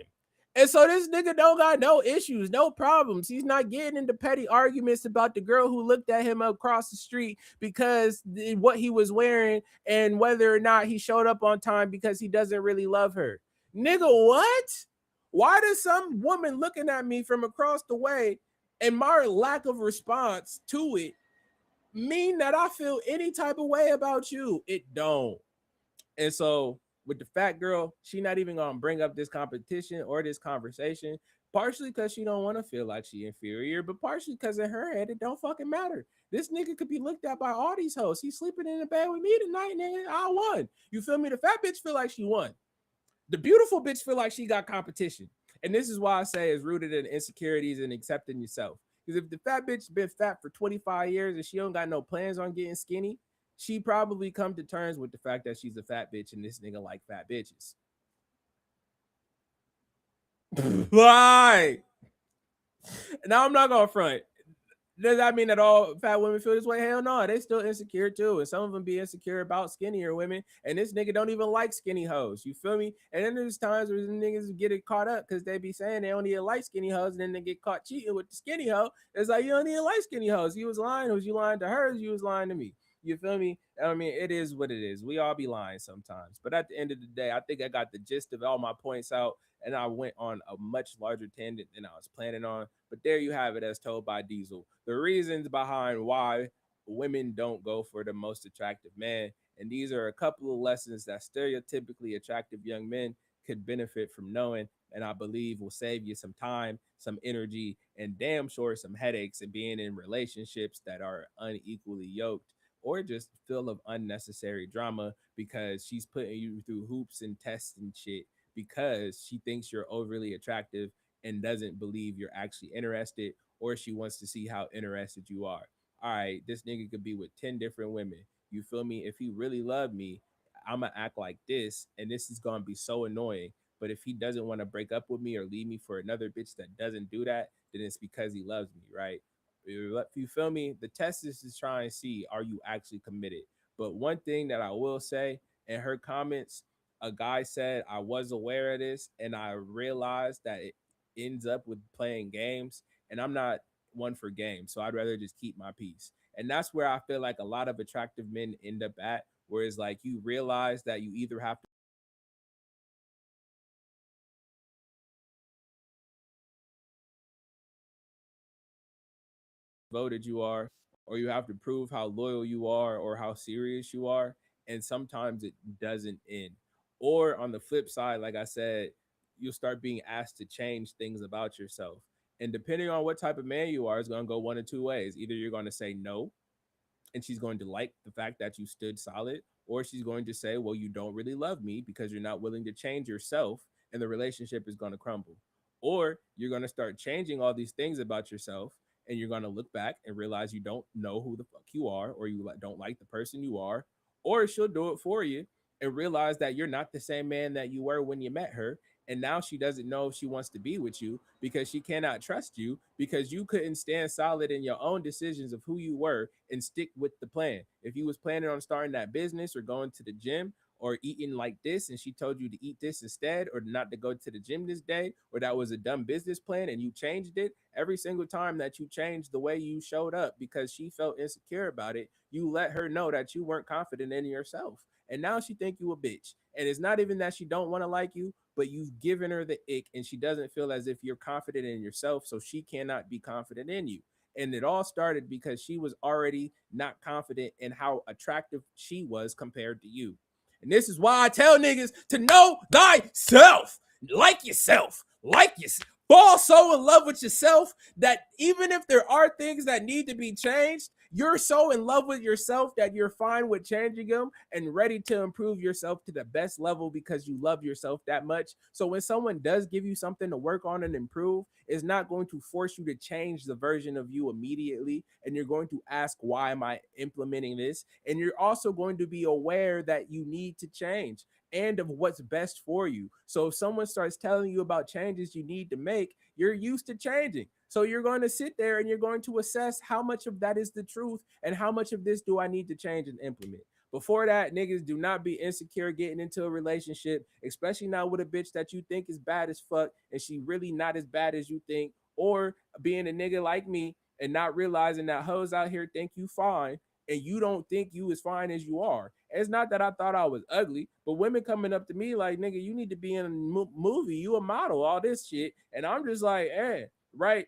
Speaker 1: And so this nigga don't got no issues, no problems. He's not getting into petty arguments about the girl who looked at him across the street because what he was wearing and whether or not he showed up on time because he doesn't really love her. Nigga, what? Why does some woman looking at me from across the way and my lack of response to it mean that I feel any type of way about you? It don't. And so with the fat girl, she not even gonna bring up this competition or this conversation, partially because she don't want to feel like she inferior, but partially because in her head it don't fucking matter. This nigga could be looked at by all these hoes. He's sleeping in the bed with me tonight, nigga. I won. You feel me? The fat bitch feel like she won. The beautiful bitch feel like she got competition. And this is why I say it's rooted in insecurities and accepting yourself. Because if the fat bitch been fat for 25 years and she don't got no plans on getting skinny, she probably come to terms with the fact that she's a fat bitch and this nigga like fat bitches. Why? Now I'm not gonna front. Does that mean that all fat women feel this way? Hell no, they still insecure too. And some of them be insecure about skinnier women. And this nigga don't even like skinny hoes. You feel me? And then there's times where the niggas get it caught up because they be saying they only like skinny hoes, and then they get caught cheating with the skinny hoe. It's like, you don't even like skinny hoes. You was lying. Was you lying to her? You was lying to me. You feel me? I mean, it is what it is. We all be lying sometimes. But at the end of the day, I think I got the gist of all my points out, and I went on a much larger tangent than I was planning on. But there you have it, as told by Diesel. The reasons behind why women don't go for the most attractive man. And these are a couple of lessons that stereotypically attractive young men could benefit from knowing. And I believe will save you some time, some energy, and damn sure some headaches and being in relationships that are unequally yoked or just full of unnecessary drama because she's putting you through hoops and tests and shit because she thinks you're overly attractive and doesn't believe you're actually interested, or she wants to see how interested you are. All right, this nigga could be with 10 different women. You feel me? If he really loved me, I'm gonna act like this, and this is gonna be so annoying. But if he doesn't want to break up with me or leave me for another bitch that doesn't do that, then it's because he loves me, right? You feel me? The test is to try and see, are you actually committed? But one thing that I will say in her comments, a guy said, I was aware of this and I realized that it ends up with playing games, and I'm not one for games, so I'd rather just keep my peace. And that's where I feel like a lot of attractive men end up at, where it's like you realize that you either have to voted you are, or you have to prove how loyal you are or how serious you are. And sometimes it doesn't end. Or on the flip side, like I said, you'll start being asked to change things about yourself. And depending on what type of man you are, it's going to go one of two ways. Either you're going to say no, and she's going to like the fact that you stood solid, or she's going to say, well, you don't really love me because you're not willing to change yourself, and the relationship is going to crumble. Or you're going to start changing all these things about yourself, and you're going to look back and realize you don't know who the fuck you are, or you don't like the person you are, or she'll do it for you and realize that you're not the same man that you were when you met her. And now she doesn't know if she wants to be with you because she cannot trust you because you couldn't stand solid in your own decisions of who you were and stick with the plan. If you was planning on starting that business or going to the gym or eating like this and she told you to eat this instead, or not to go to the gym this day, or that was a dumb business plan and you changed it, every single time that you changed the way you showed up because she felt insecure about it, you let her know that you weren't confident in yourself. And now she think you a bitch. And it's not even that she don't want to like you, but you've given her the ick and she doesn't feel as if you're confident in yourself, so she cannot be confident in you. And it all started because she was already not confident in how attractive she was compared to you. And this is why I tell niggas to know thyself. Like yourself. Fall so in love with yourself that even if there are things that need to be changed, you're so in love with yourself that you're fine with changing them and ready to improve yourself to the best level because you love yourself that much. So when someone does give you something to work on and improve, it's not going to force you to change the version of you immediately. And you're going to ask, why am I implementing this? And you're also going to be aware that you need to change and of what's best for you. So if someone starts telling you about changes you need to make, you're used to changing. So you're going to sit there and you're going to assess how much of that is the truth and how much of this do I need to change and implement. Before that, niggas, do not be insecure getting into a relationship, especially not with a bitch that you think is bad as fuck and she really not as bad as you think, or being a nigga like me and not realizing that hoes out here think you fine and you don't think you as fine as you are. It's not that I thought I was ugly, but women coming up to me like, nigga, you need to be in a movie, you a model, all this shit. And I'm just like, right.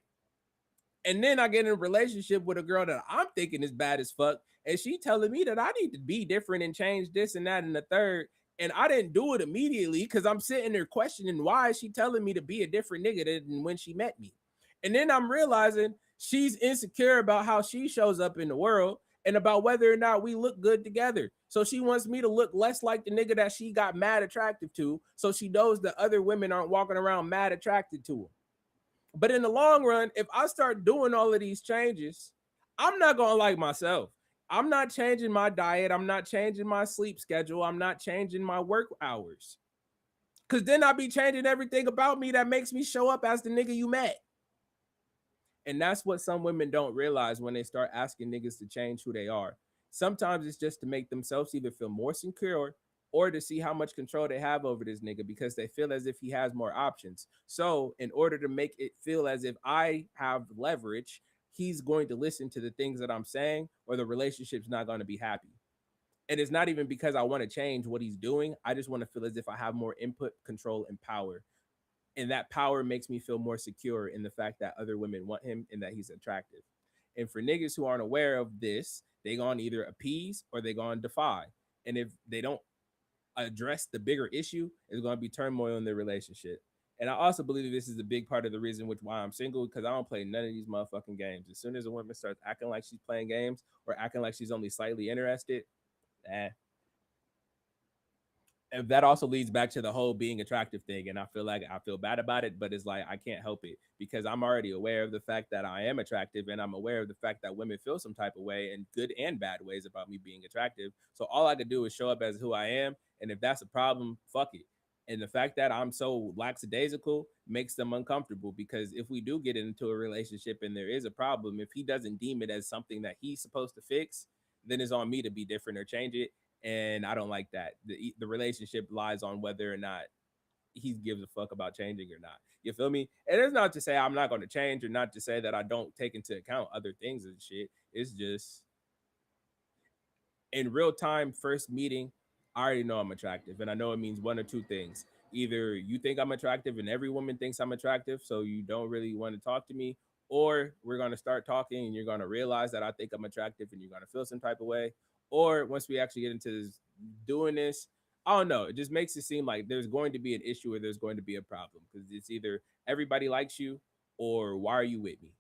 Speaker 1: And then I get in a relationship with a girl that I'm thinking is bad as fuck. And she telling me that I need to be different and change this and that and the third. And I didn't do it immediately because I'm sitting there questioning, why is she telling me to be a different nigga than when she met me? And then I'm realizing she's insecure about how she shows up in the world and about whether or not we look good together. So she wants me to look less like the nigga that she got mad attractive to, so she knows that other women aren't walking around mad attracted to him. But in the long run, if I start doing all of these changes, I'm not going to like myself. I'm not changing my diet. I'm not changing my sleep schedule. I'm not changing my work hours. Because then I'll be changing everything about me that makes me show up as the nigga you met. And that's what some women don't realize when they start asking niggas to change who they are. Sometimes it's just to make themselves either feel more secure or to see how much control they have over this nigga because they feel as if he has more options. So in order to make it feel as if I have leverage, he's going to listen to the things that I'm saying, or the relationship's not going to be happy. And it's not even because I want to change what he's doing. I just want to feel as if I have more input, control, and power. And that power makes me feel more secure in the fact that other women want him and that he's attractive. And for niggas who aren't aware of this, they gonna either appease or they gonna defy. And if they don't address the bigger issue, it's gonna be turmoil in their relationship. And I also believe this is a big part of the reason why I'm single, because I don't play none of these motherfucking games. As soon as a woman starts acting like she's playing games or acting like she's only slightly interested, and that also leads back to the whole being attractive thing. And I feel bad about it, but it's like, I can't help it because I'm already aware of the fact that I am attractive. And I'm aware of the fact that women feel some type of way, in good and bad ways, about me being attractive. So all I could do is show up as who I am. And if that's a problem, fuck it. And the fact that I'm so lackadaisical makes them uncomfortable, because if we do get into a relationship and there is a problem, if he doesn't deem it as something that he's supposed to fix, then it's on me to be different or change it. And I don't like that. The relationship lies on whether or not he gives a fuck about changing or not. You feel me? And it's not to say I'm not going to change, or not to say that I don't take into account other things and shit. It's just in real time, first meeting, I already know I'm attractive. And I know it means one or two things. Either you think I'm attractive and every woman thinks I'm attractive, so you don't really want to talk to me, or we're going to start talking and you're going to realize that I think I'm attractive and you're going to feel some type of way, or once we actually get into this, doing this, I don't know. It just makes it seem like there's going to be an issue or there's going to be a problem because it's either everybody likes you or why are you with me?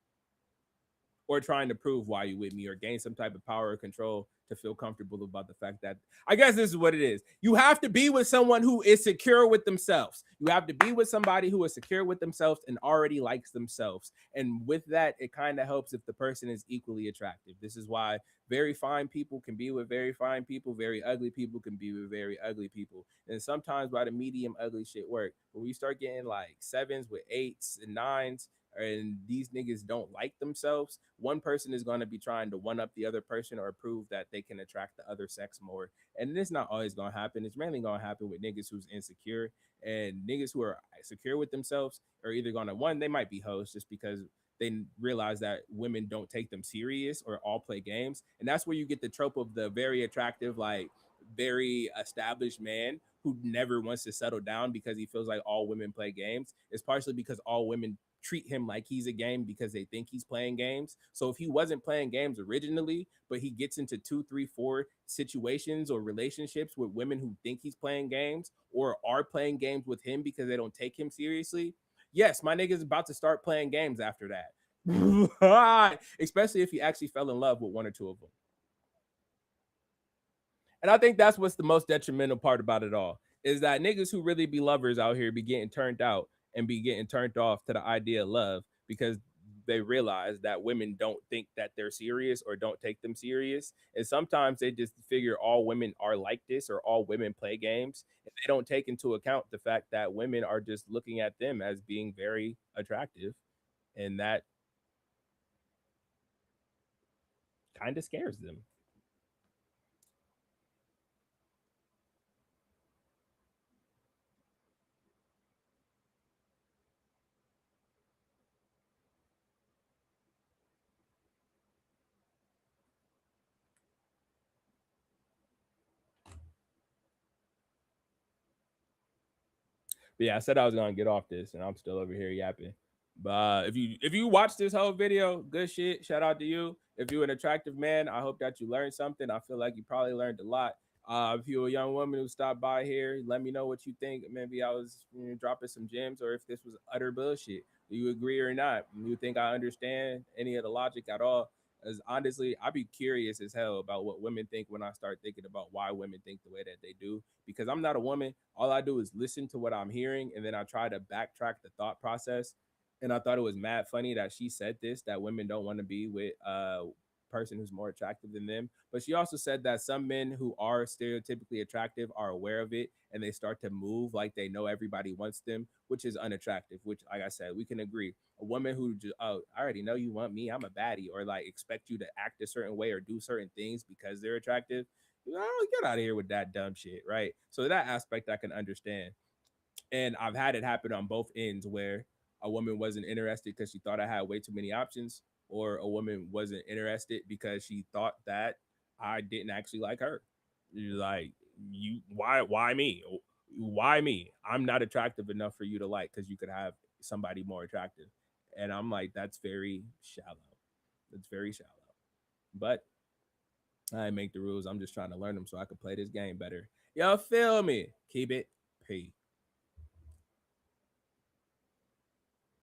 Speaker 1: Or trying to prove why you with me or gain some type of power or control to feel comfortable about the fact that I guess this is what it is. You have to be with someone who is secure with themselves. You have to be with somebody who is secure with themselves and already likes themselves. And with that, it kind of helps if the person is equally attractive. This is why very fine people can be with very fine people. Very ugly people can be with very ugly people. And sometimes by the medium ugly shit work. But when you start getting like 7s with 8s and 9s, and these niggas don't like themselves, one person is going to be trying to one up the other person or prove that they can attract the other sex more. And it's not always going to happen. It's mainly going to happen with niggas who's insecure, and niggas who are secure with themselves are either going to, one, they might be hoes just because they realize that women don't take them serious or all play games. And that's where you get the trope of the very attractive, like very established man who never wants to settle down because he feels like all women play games. It's partially because all women treat him like he's a game because they think he's playing games. So if he wasn't playing games originally, but he gets into 2, 3, 4 situations or relationships with women who think he's playing games or are playing games with him because they don't take him seriously, yes, my nigga's about to start playing games after that. Especially if he actually fell in love with one or two of them. And I think that's what's the most detrimental part about it all, is that niggas who really be lovers out here be getting turned out and be getting turned off to the idea of love because they realize that women don't think that they're serious or don't take them serious. And sometimes they just figure all women are like this or all women play games. And they don't take into account the fact that women are just looking at them as being very attractive. And that kind of scares them. But yeah, I said I was gonna get off this, and I'm still over here yapping. But if you watch this whole video, good shit. Shout out to you. If you're an attractive man, I hope that you learned something. I feel like you probably learned a lot. If you're a young woman who stopped by here, let me know what you think. Maybe I was dropping some gems, or if this was utter bullshit. Do you agree or not? Do you think I understand any of the logic at all? As honestly, I'd be curious as hell about what women think when I start thinking about why women think the way that they do. Because I'm not a woman. All I do is listen to what I'm hearing, and then I try to backtrack the thought process. And I thought it was mad funny that she said this, that women don't want to be with a person who's more attractive than them. But she also said that some men who are stereotypically attractive are aware of it and they start to move like they know everybody wants them, which is unattractive, which, like I said, we can agree. A woman who just, oh, I already know you want me, I'm a baddie, or like expect you to act a certain way or do certain things because they're attractive, oh, get out of here with that dumb shit, right? So that aspect I can understand. And I've had it happen on both ends where a woman wasn't interested because she thought I had way too many options, or a woman wasn't interested because she thought that I didn't actually like her. You're like, why me? Why me? I'm not attractive enough for you to like because you could have somebody more attractive. And I'm like, that's very shallow. That's very shallow. But I didn't make the rules. I'm just trying to learn them so I can play this game better. Y'all feel me? Keep it P.